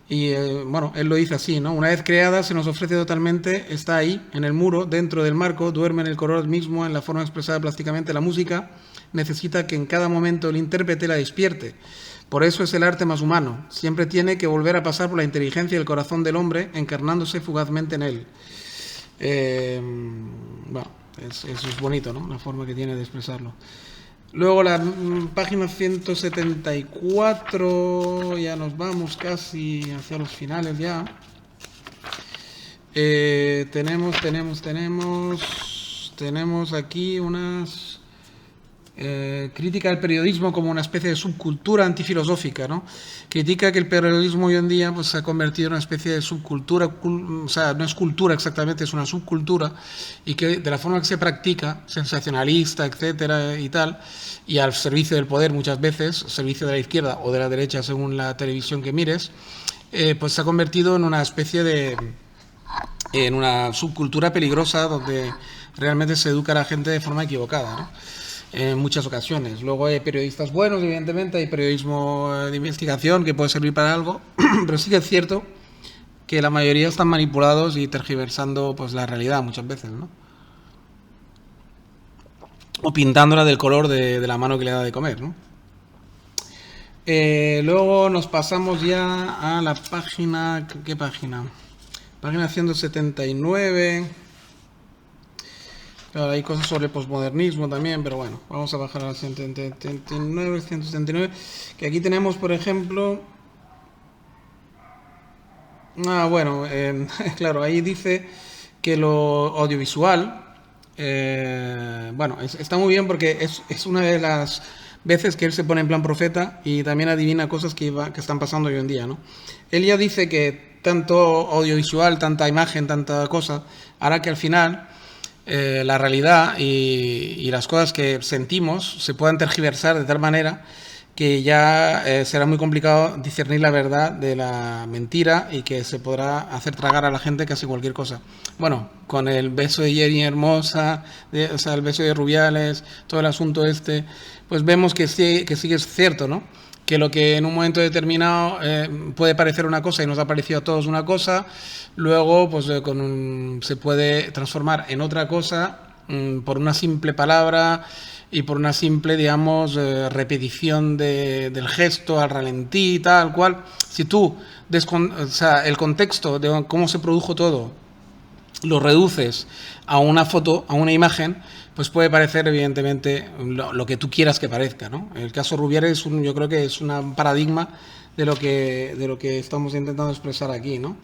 Speaker 2: Y bueno, él lo dice así, ¿no? Una vez creada se nos ofrece totalmente, está ahí, en el muro, dentro del marco, duerme en el color mismo, en la forma expresada plásticamente. La música necesita que en cada momento el intérprete la despierte. Por eso es el arte más humano. Siempre tiene que volver a pasar por la inteligencia y el corazón del hombre, encarnándose fugazmente en él. Bueno, eso es bonito, ¿no? La forma que tiene de expresarlo. Luego la página 174, ya nos vamos casi hacia los finales ya. Tenemos aquí unas crítica al periodismo como una especie de subcultura antifilosófica, ¿no? Critica que el periodismo hoy en día pues, se ha convertido en una especie de subcultura, o sea, no es cultura exactamente, es una subcultura, y que de la forma que se practica, sensacionalista, etcétera, y tal, y al servicio del poder muchas veces, servicio de la izquierda o de la derecha según la televisión que mires, pues se ha convertido en una especie en una subcultura peligrosa donde realmente se educa a la gente de forma equivocada, ¿no? En muchas ocasiones. Luego hay periodistas buenos, evidentemente, hay periodismo de investigación que puede servir para algo, pero sí que es cierto que la mayoría están manipulados y tergiversando pues la realidad muchas veces, ¿no? O pintándola del color de la mano que le da de comer, ¿no? Luego nos pasamos ya a la página... ¿Qué página? Página 179... Claro, hay cosas sobre posmodernismo también, pero bueno, vamos a bajar a la 179, que aquí tenemos, por ejemplo... bueno, claro, ahí dice que lo audiovisual, bueno, está muy bien porque es una de las veces que él se pone en plan profeta y también adivina cosas que están pasando hoy en día, ¿no? Él ya dice que tanto audiovisual, tanta imagen, tanta cosa, hará que al final... la realidad y las cosas que sentimos se puedan tergiversar de tal manera que ya será muy complicado discernir la verdad de la mentira y que se podrá hacer tragar a la gente casi cualquier cosa. Bueno, con el beso de Jenny Hermosa, o sea, el beso de Rubiales, todo el asunto pues vemos que sí que es cierto, ¿no? Que lo que en un momento determinado puede parecer una cosa y nos ha parecido a todos una cosa, luego pues se puede transformar en otra cosa por una simple palabra y por una simple, digamos, repetición del gesto al ralentí, tal cual. Si tú, o sea, el contexto de cómo se produjo todo, lo reduces a una foto, a una imagen, pues puede parecer evidentemente lo que tú quieras que parezca, ¿no? El caso Rubiales yo creo que es un paradigma de lo que estamos intentando expresar aquí, ¿no?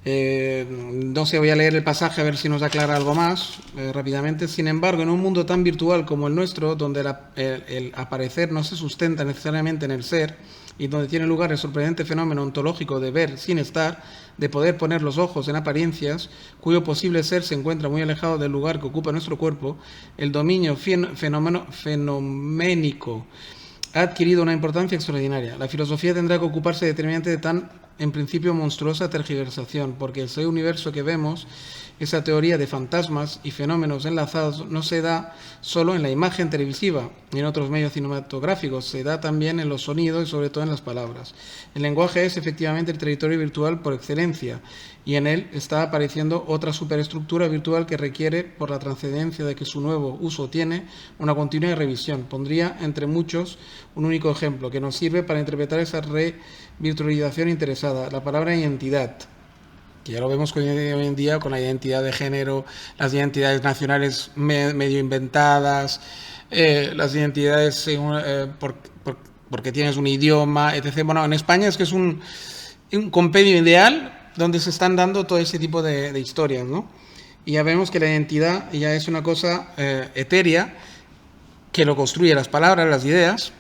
Speaker 2: No sé, voy a leer el pasaje a ver si nos aclara algo más rápidamente. Sin embargo, en un mundo tan virtual como el nuestro, donde el aparecer no se sustenta necesariamente en el ser y donde tiene lugar el sorprendente fenómeno ontológico de ver sin estar, de poder poner los ojos en apariencias, cuyo posible ser se encuentra muy alejado del lugar que ocupa nuestro cuerpo, el dominio fenoménico ha adquirido una importancia extraordinaria. La filosofía tendrá que ocuparse determinante de tan, en principio, monstruosa tergiversación, porque ese universo que vemos, esa teoría de fantasmas y fenómenos enlazados, no se da solo en la imagen televisiva y en otros medios cinematográficos, se da también en los sonidos y sobre todo en las palabras. El lenguaje es efectivamente el territorio virtual por excelencia, y en él está apareciendo otra superestructura virtual que requiere, por la trascendencia de que su nuevo uso tiene, una continua revisión. Pondría entre muchos un único ejemplo que nos sirve para interpretar esa revirtualización interesada, la palabra identidad, que ya lo vemos hoy en día con la identidad de género, las identidades nacionales medio inventadas, las identidades porque tienes un idioma, etc. Bueno, en España es que es un compendio ideal donde se están dando todo ese tipo de historias, ¿no? Y ya vemos que la identidad ya es una cosa etérea que lo construye las palabras, las ideas,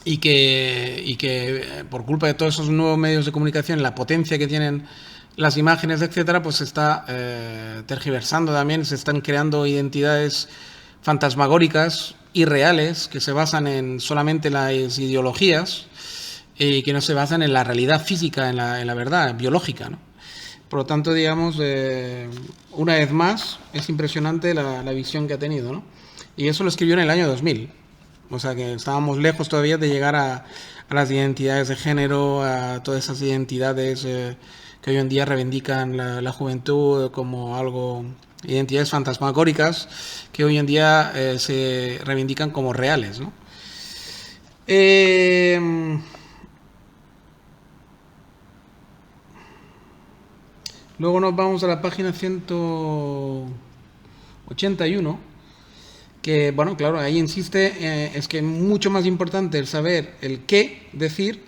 Speaker 2: y que por culpa de todos esos nuevos medios de comunicación, la potencia que tienen las imágenes, etcétera, pues se está tergiversando también, se están creando identidades fantasmagóricas, irreales, que se basan en solamente las ideologías y que no se basan en la realidad física, en la verdad biológica, ¿no? Por lo tanto, digamos, una vez más, es impresionante la visión que ha tenido, ¿no? Y eso lo escribió en el año 2000. O sea que estábamos lejos todavía de llegar a las identidades de género, a todas esas identidades que hoy en día reivindican la juventud como algo, identidades fantasmagóricas que hoy en día se reivindican como reales, ¿no? Luego nos vamos a la página 181, que, bueno, claro, ahí insiste, es que es mucho más importante el saber el qué decir,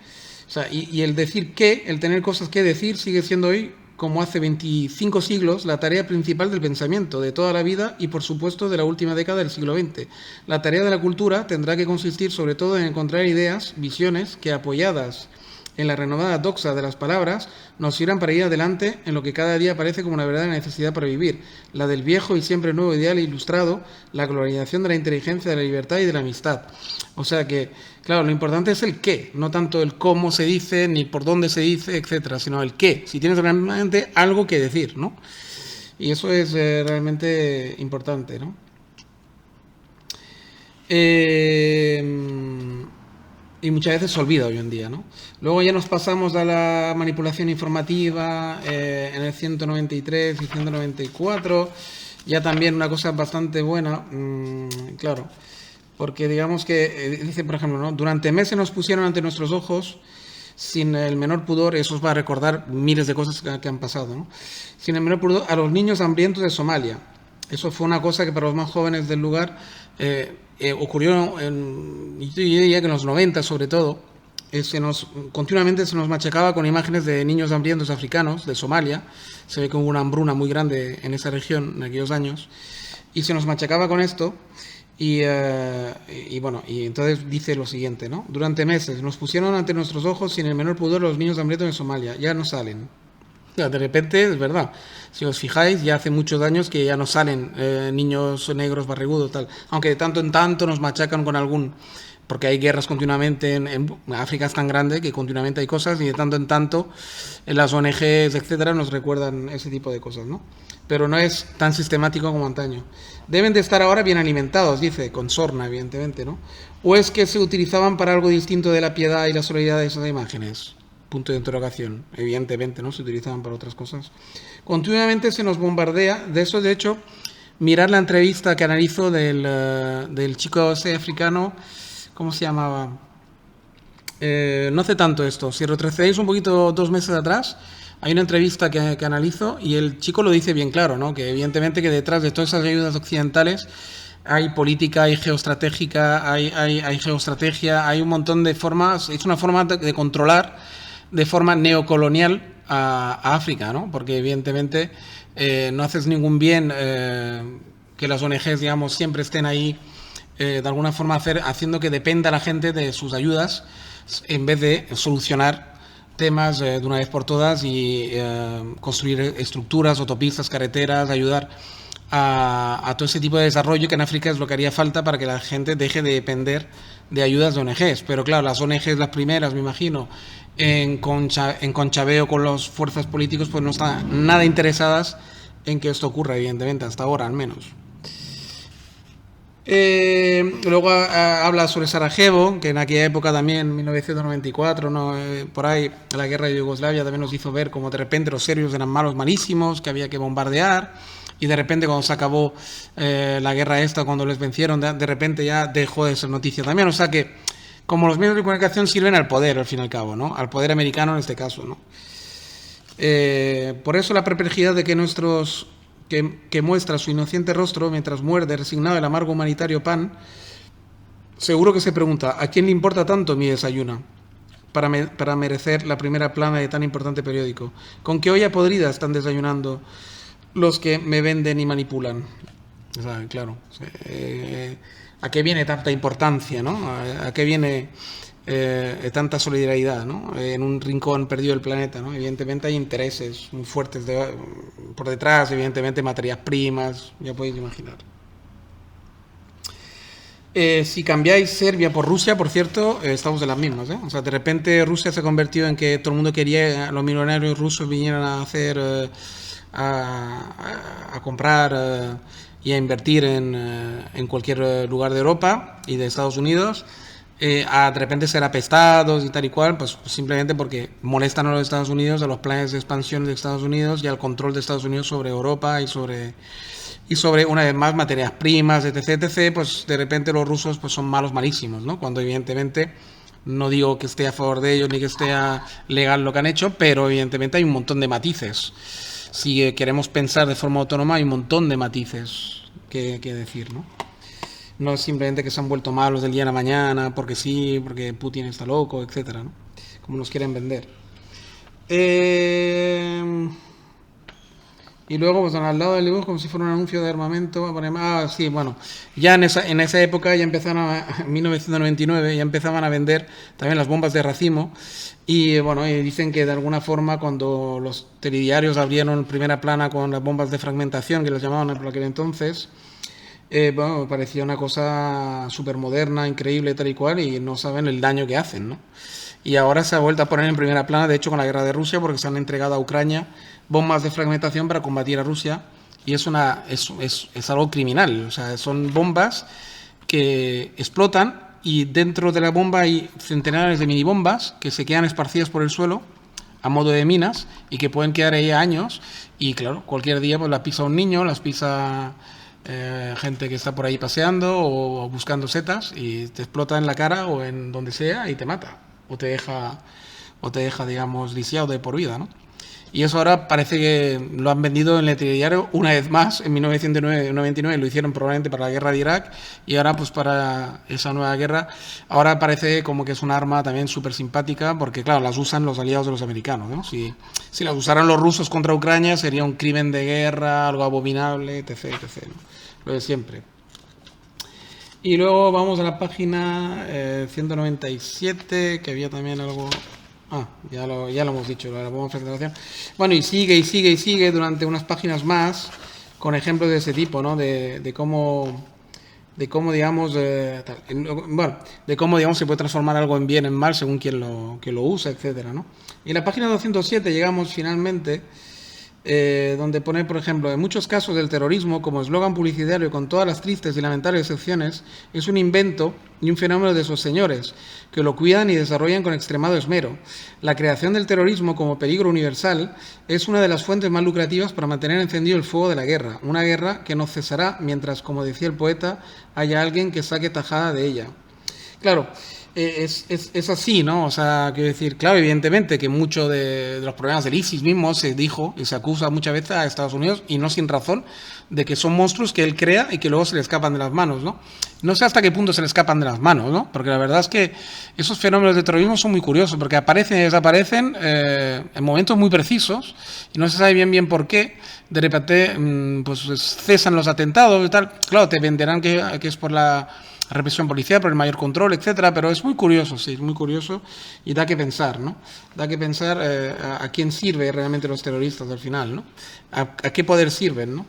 Speaker 2: o sea, y el decir qué, el tener cosas que decir, sigue siendo hoy, como hace 25 siglos, la tarea principal del pensamiento, de toda la vida y, por supuesto, de la última década del siglo XX. La tarea de la cultura tendrá que consistir, sobre todo, en encontrar ideas, visiones, que, apoyadas en la renovada doxa de las palabras, nos sirvan para ir adelante en lo que cada día aparece como una verdadera necesidad para vivir, la del viejo y siempre nuevo ideal ilustrado, la glorificación de la inteligencia, de la libertad y de la amistad. O sea que, claro, lo importante es el qué, no tanto el cómo se dice, ni por dónde se dice, etcétera, sino el qué, si tienes realmente algo que decir, ¿no? Y eso es realmente importante, ¿no? Y muchas veces se olvida hoy en día, ¿no? Luego ya nos pasamos a la manipulación informativa en el 193 y 194, ya también una cosa bastante buena, claro, porque digamos que, dice por ejemplo, ¿no? Durante meses nos pusieron ante nuestros ojos sin el menor pudor, eso os va a recordar miles de cosas que han pasado, ¿no? Sin el menor pudor, a los niños hambrientos de Somalia. Eso fue una cosa que para los más jóvenes del lugar ocurrió yo diría que en los 90 sobre todo, continuamente se nos machacaba con imágenes de niños hambrientos africanos de Somalia. Se ve que hubo una hambruna muy grande en esa región en aquellos años y se nos machacaba con esto y bueno, y entonces dice lo siguiente, ¿no? Durante meses nos pusieron ante nuestros ojos sin el menor pudor los niños hambrientos de Somalia, ya no salen. De repente, es verdad, si os fijáis, ya hace muchos años que ya no salen niños negros barrigudos, tal, aunque de tanto en tanto nos machacan con algún, porque hay guerras continuamente, en África es tan grande que continuamente hay cosas y de tanto en tanto en las ONGs, etcétera, nos recuerdan ese tipo de cosas, ¿no? Pero no es tan sistemático como antaño. Deben de estar ahora bien alimentados, dice, con sorna, evidentemente, ¿no? ¿O es que se utilizaban para algo distinto de la piedad y la solidaridad de esas imágenes? Punto de interrogación. Evidentemente, ¿no? Se utilizaban para otras cosas. Continuamente se nos bombardea. De eso, de hecho, mirar la entrevista que analizo del chico ese africano, ¿cómo se llamaba? No hace tanto esto. Si retrocedéis un poquito 2 meses atrás, hay una entrevista que analizo y el chico lo dice bien claro, ¿no? Que evidentemente que detrás de todas esas ayudas occidentales hay política, hay geoestratégica, hay geoestrategia, hay un montón de formas. Es una forma de controlar de forma neocolonial a África, ¿no? Porque evidentemente no haces ningún bien que las ONGs, digamos, siempre estén ahí de alguna forma haciendo que dependa la gente de sus ayudas en vez de solucionar temas de una vez por todas y construir estructuras, autopistas, carreteras, ayudar a todo ese tipo de desarrollo que en África es lo que haría falta para que la gente deje de depender de ayudas de ONGs. Pero claro, las ONGs, las primeras, me imagino, en conchabeo con las fuerzas políticas, pues no están nada interesadas en que esto ocurra, evidentemente, hasta ahora al menos. Luego habla sobre Sarajevo, que en aquella época también, 1994, ¿no? Por ahí, la guerra de Yugoslavia también nos hizo ver como de repente los serbios eran malos, malísimos, que había que bombardear, y de repente cuando se acabó la guerra esta, cuando les vencieron, de repente ya dejó de ser noticia también. O sea que, como los medios de comunicación sirven al poder, al fin y al cabo, ¿no? Al poder americano en este caso, ¿no? Por eso la perplejidad de que que muestra su inocente rostro mientras muerde resignado el amargo humanitario pan, seguro que se pregunta, ¿a quién le importa tanto mi desayuno para merecer la primera plana de tan importante periódico? ¿Con qué olla podrida están desayunando los que me venden y manipulan? O sea, claro, ¿a qué viene tanta importancia, ¿no? ¿A qué viene tanta solidaridad, ¿no? En un rincón perdido del planeta, ¿no? Evidentemente hay intereses muy fuertes por detrás, evidentemente materias primas, ya podéis imaginar. Si cambiáis Serbia por Rusia, por cierto, estamos de las mismas, ¿eh? O sea, de repente Rusia se ha convertido en que todo el mundo quería, los millonarios rusos vinieran a hacer, a comprar y a invertir en cualquier lugar de Europa y de Estados Unidos. A de repente ser apestados y tal y cual, pues simplemente porque molestan a los Estados Unidos, a los planes de expansión de Estados Unidos y al control de Estados Unidos sobre Europa y sobre una vez más materias primas, etc, pues de repente los rusos pues son malos malísimos, ¿no? Cuando evidentemente no digo que esté a favor de ellos ni que esté legal lo que han hecho, pero evidentemente hay un montón de matices. Si queremos pensar de forma autónoma hay un montón de matices que decir, ¿no? No es simplemente que se han vuelto malos del día a la mañana, porque sí, porque Putin está loco, etcétera, ¿no? Como nos quieren vender. Y luego, pues al lado del dibujo, como si fuera un anuncio de armamento. Sí, bueno, ya en esa época, ya empezaron, en 1999, ya empezaban a vender también las bombas de racimo. Y bueno, dicen que de alguna forma, cuando los telediarios abrieron primera plana con las bombas de fragmentación, que las llamaban por aquel entonces, bueno, parecía una cosa súper moderna, increíble, tal y cual, y no saben el daño que hacen, ¿no? Y ahora se ha vuelto a poner en primera plana, de hecho, con la guerra de Rusia, porque se han entregado a Ucrania bombas de fragmentación para combatir a Rusia, y es algo criminal. O sea, son bombas que explotan y dentro de la bomba hay centenares de minibombas que se quedan esparcidas por el suelo a modo de minas y que pueden quedar ahí años, y claro, cualquier día pues las pisa un niño, las pisa gente que está por ahí paseando o buscando setas y te explota en la cara o en donde sea y te mata o te deja digamos lisiado de por vida, ¿no? Y eso ahora parece que lo han vendido en el telediario una vez más. En 1999 lo hicieron probablemente para la guerra de Irak y ahora pues para esa nueva guerra. Ahora parece como que es un arma también súper simpática porque claro, las usan los aliados de los americanos, ¿no? Si las usaran los rusos contra Ucrania sería un crimen de guerra, algo abominable, etc, ¿no? Lo de siempre. Y luego vamos a la página 197, que había también algo... ya lo hemos dicho, la bomba de fragmentación. Bueno, y sigue durante unas páginas más con ejemplos de ese tipo, ¿no? De cómo digamos, de cómo digamos se puede transformar algo en bien, en mal, según quien lo usa, etcétera, ¿no? Y en la página 207 llegamos finalmente, donde pone, por ejemplo, en muchos casos el terrorismo, como eslogan publicitario con todas las tristes y lamentables excepciones, es un invento y un fenómeno de esos señores, que lo cuidan y desarrollan con extremado esmero. La creación del terrorismo como peligro universal es una de las fuentes más lucrativas para mantener encendido el fuego de la guerra, una guerra que no cesará mientras, como decía el poeta, haya alguien que saque tajada de ella. Claro, es así, ¿no? O sea, quiero decir, claro, evidentemente que mucho de los problemas del ISIS mismo se dijo y se acusa muchas veces a Estados Unidos, y no sin razón, de que son monstruos que él crea y que luego se le escapan de las manos, ¿no? No sé hasta qué punto se le escapan de las manos, ¿no? Porque la verdad es que esos fenómenos de terrorismo son muy curiosos, porque aparecen y desaparecen en momentos muy precisos y no se sabe bien por qué. De repente, pues cesan los atentados y tal. Claro, te venderán que es por la represión policial, por el mayor control, etcétera, pero es muy curioso, sí, es muy curioso y da que pensar, ¿no? Da que pensar a quién sirve realmente los terroristas al final, ¿no? A qué poder sirven, ¿no?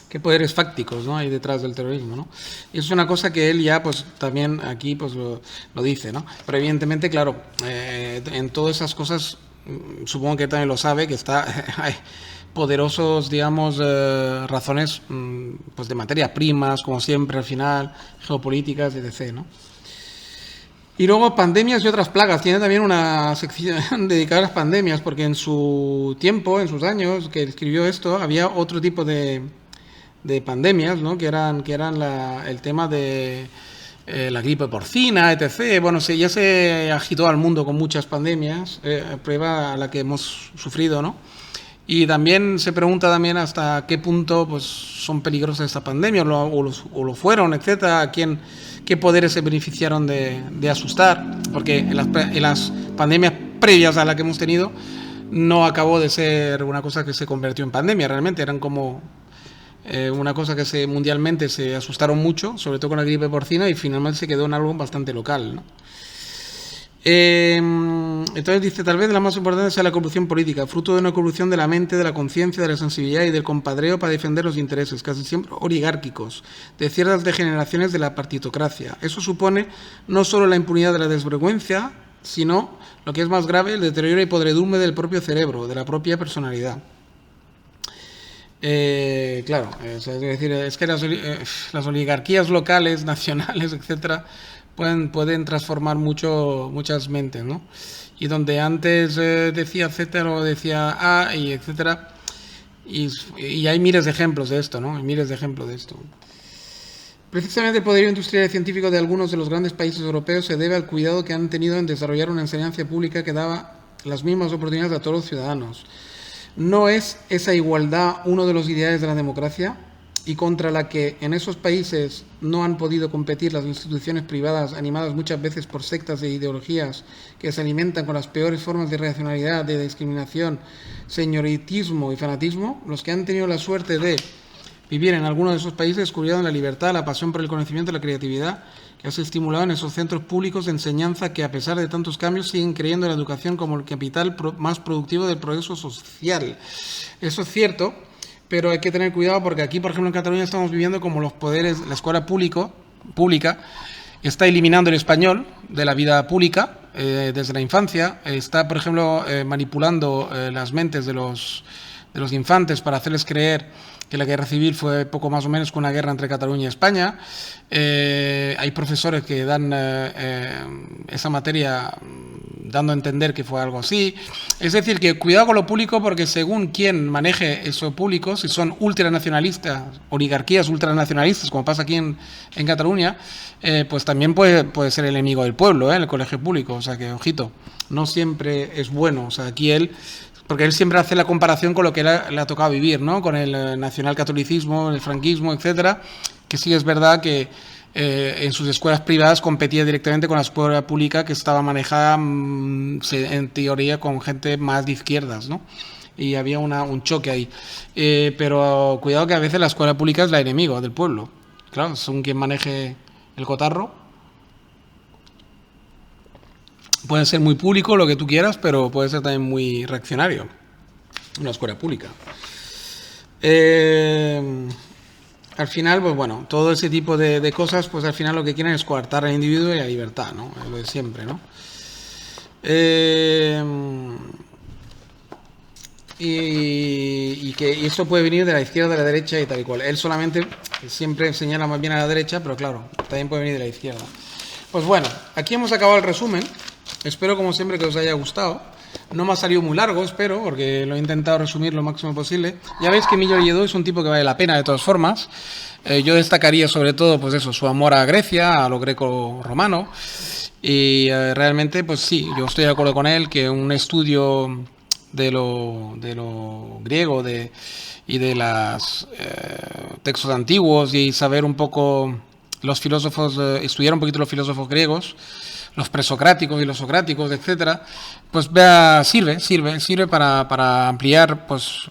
Speaker 2: Qué poderes fácticos, ¿no? Hay detrás del terrorismo, ¿no? Y eso es una cosa que él ya, pues, también aquí, pues, lo dice, ¿no? Pero evidentemente, claro, en todas esas cosas, supongo que también lo sabe, que hay poderosos, digamos, razones, pues, de materias primas, como siempre, al final, geopolíticas, etc., ¿no? Y luego pandemias y otras plagas. Tiene también una sección dedicada a las pandemias, porque en su tiempo, en sus años que escribió esto, había otro tipo de pandemias, ¿no? que eran el tema de la gripe porcina, etc. Bueno, ya se agitó al mundo con muchas pandemias, prueba a la que hemos sufrido, ¿no? Y también se pregunta también hasta qué punto, pues, son peligrosas estas pandemias o lo fueron, etcétera. ¿Qué poderes se beneficiaron de asustar? Porque en las pandemias previas a la que hemos tenido no acabó de ser una cosa que se convirtió en pandemia, realmente eran como una cosa que mundialmente se asustaron mucho, sobre todo con la gripe porcina, y finalmente se quedó en algo bastante local, ¿no? Entonces dice, tal vez la más importante sea la corrupción política, fruto de una corrupción de la mente, de la conciencia, de la sensibilidad y del compadreo para defender los intereses, casi siempre oligárquicos, de ciertas degeneraciones de la partitocracia. Eso supone no solo la impunidad de la desvergüenza, sino, lo que es más grave, el deterioro y podredumbre del propio cerebro, de la propia personalidad. Claro, es decir, es que las oligarquías locales, nacionales, etcétera, pueden transformar muchas mentes, ¿no? Y donde antes decía Z o decía A y etcétera, y hay miles de ejemplos de esto, ¿no? Hay miles de ejemplos de esto. Precisamente el poderío industrial y científico de algunos de los grandes países europeos se debe al cuidado que han tenido en desarrollar una enseñanza pública que daba las mismas oportunidades a todos los ciudadanos. ¿No es esa igualdad uno de los ideales de la democracia y contra la que en esos países no han podido competir las instituciones privadas animadas muchas veces por sectas e ideologías que se alimentan con las peores formas de reaccionalidad, de discriminación, señoritismo y fanatismo? Los que han tenido la suerte de vivir en alguno de esos países descubrieron la libertad, la pasión por el conocimiento y la creatividad que se estimulado en esos centros públicos de enseñanza que, a pesar de tantos cambios, siguen creyendo en la educación como el capital más productivo del progreso social. Eso es cierto, pero hay que tener cuidado porque aquí, por ejemplo, en Cataluña estamos viviendo como los poderes, la escuela pública está eliminando el español de la vida pública desde la infancia, está, por ejemplo, manipulando las mentes de los infantes para hacerles creer que la guerra civil fue poco más o menos que una guerra entre Cataluña y España. Hay profesores que dan esa materia dando a entender que fue algo así. Es decir, que cuidado con lo público porque según quien maneje eso público, si son ultranacionalistas, oligarquías ultranacionalistas, como pasa aquí en Cataluña, pues también puede ser el enemigo del pueblo, el colegio público. O sea que, ojito, no siempre es bueno. O sea, aquí porque él siempre hace la comparación con lo que le ha tocado vivir, ¿no? Con el nacionalcatolicismo, el franquismo, etcétera, que sí es verdad que en sus escuelas privadas competía directamente con la escuela pública que estaba manejada, en teoría, con gente más de izquierdas, ¿no? Y había un choque ahí. Pero cuidado que a veces la escuela pública es la enemigo del pueblo. Claro, según quien maneje el cotarro. Puede ser muy público, lo que tú quieras, pero puede ser también muy reaccionario. Una escuela pública. Al final, pues bueno, todo ese tipo de cosas, pues al final lo que quieren es coartar al individuo y la libertad, ¿no? Es lo de siempre, ¿no? Y eso puede venir de la izquierda, de la derecha y tal y cual. Él solamente siempre señala más bien a la derecha, pero claro, también puede venir de la izquierda. Pues bueno, aquí hemos acabado el resumen. Espero, como siempre, que os haya gustado. No me ha salido muy largo, espero, porque lo he intentado resumir lo máximo posible. Ya veis que Emilio Lledó es un tipo que vale la pena de todas formas. Yo destacaría sobre todo, pues eso, su amor a Grecia, a lo greco-romano. Y realmente, pues sí, yo estoy de acuerdo con él que un estudio de lo griego y de los textos antiguos y saber un poco los filósofos, estudiar un poquito los filósofos griegos, los presocráticos y los socráticos, etcétera, pues sirve para ampliar, pues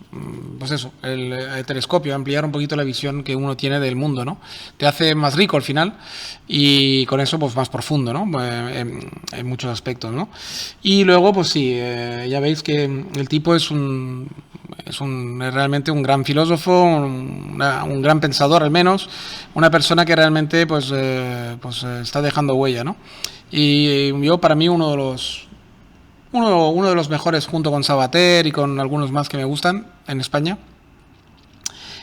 Speaker 2: eso, el telescopio, ampliar un poquito la visión que uno tiene del mundo, ¿no? Te hace más rico al final y con eso pues más profundo, ¿no? En muchos aspectos, ¿no? Y luego, pues sí, ya veis que el tipo es realmente un gran filósofo, un gran pensador al menos, una persona que realmente pues está dejando huella, ¿no? Y yo, para mí, uno de los mejores, junto con Sabater y con algunos más que me gustan en España.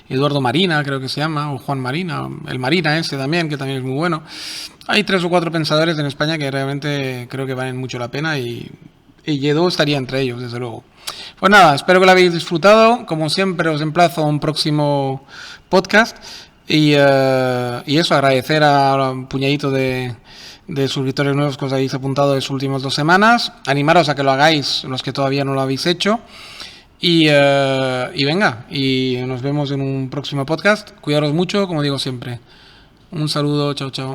Speaker 2: Eduardo Marina, creo que se llama, o Juan Marina, el Marina ese también, que también es muy bueno. Hay 3 o 4 pensadores en España que realmente creo que valen mucho la pena y Lledó estaría entre ellos, desde luego. Pues nada, espero que lo habéis disfrutado. Como siempre, os emplazo a un próximo podcast. Y eso, agradecer a un puñadito de suscriptores nuevos que os habéis apuntado en las últimas 2 semanas. Animaros a que lo hagáis, los que todavía no lo habéis hecho. Y venga, y nos vemos en un próximo podcast. Cuidaros mucho, como digo siempre. Un saludo, chao, chao.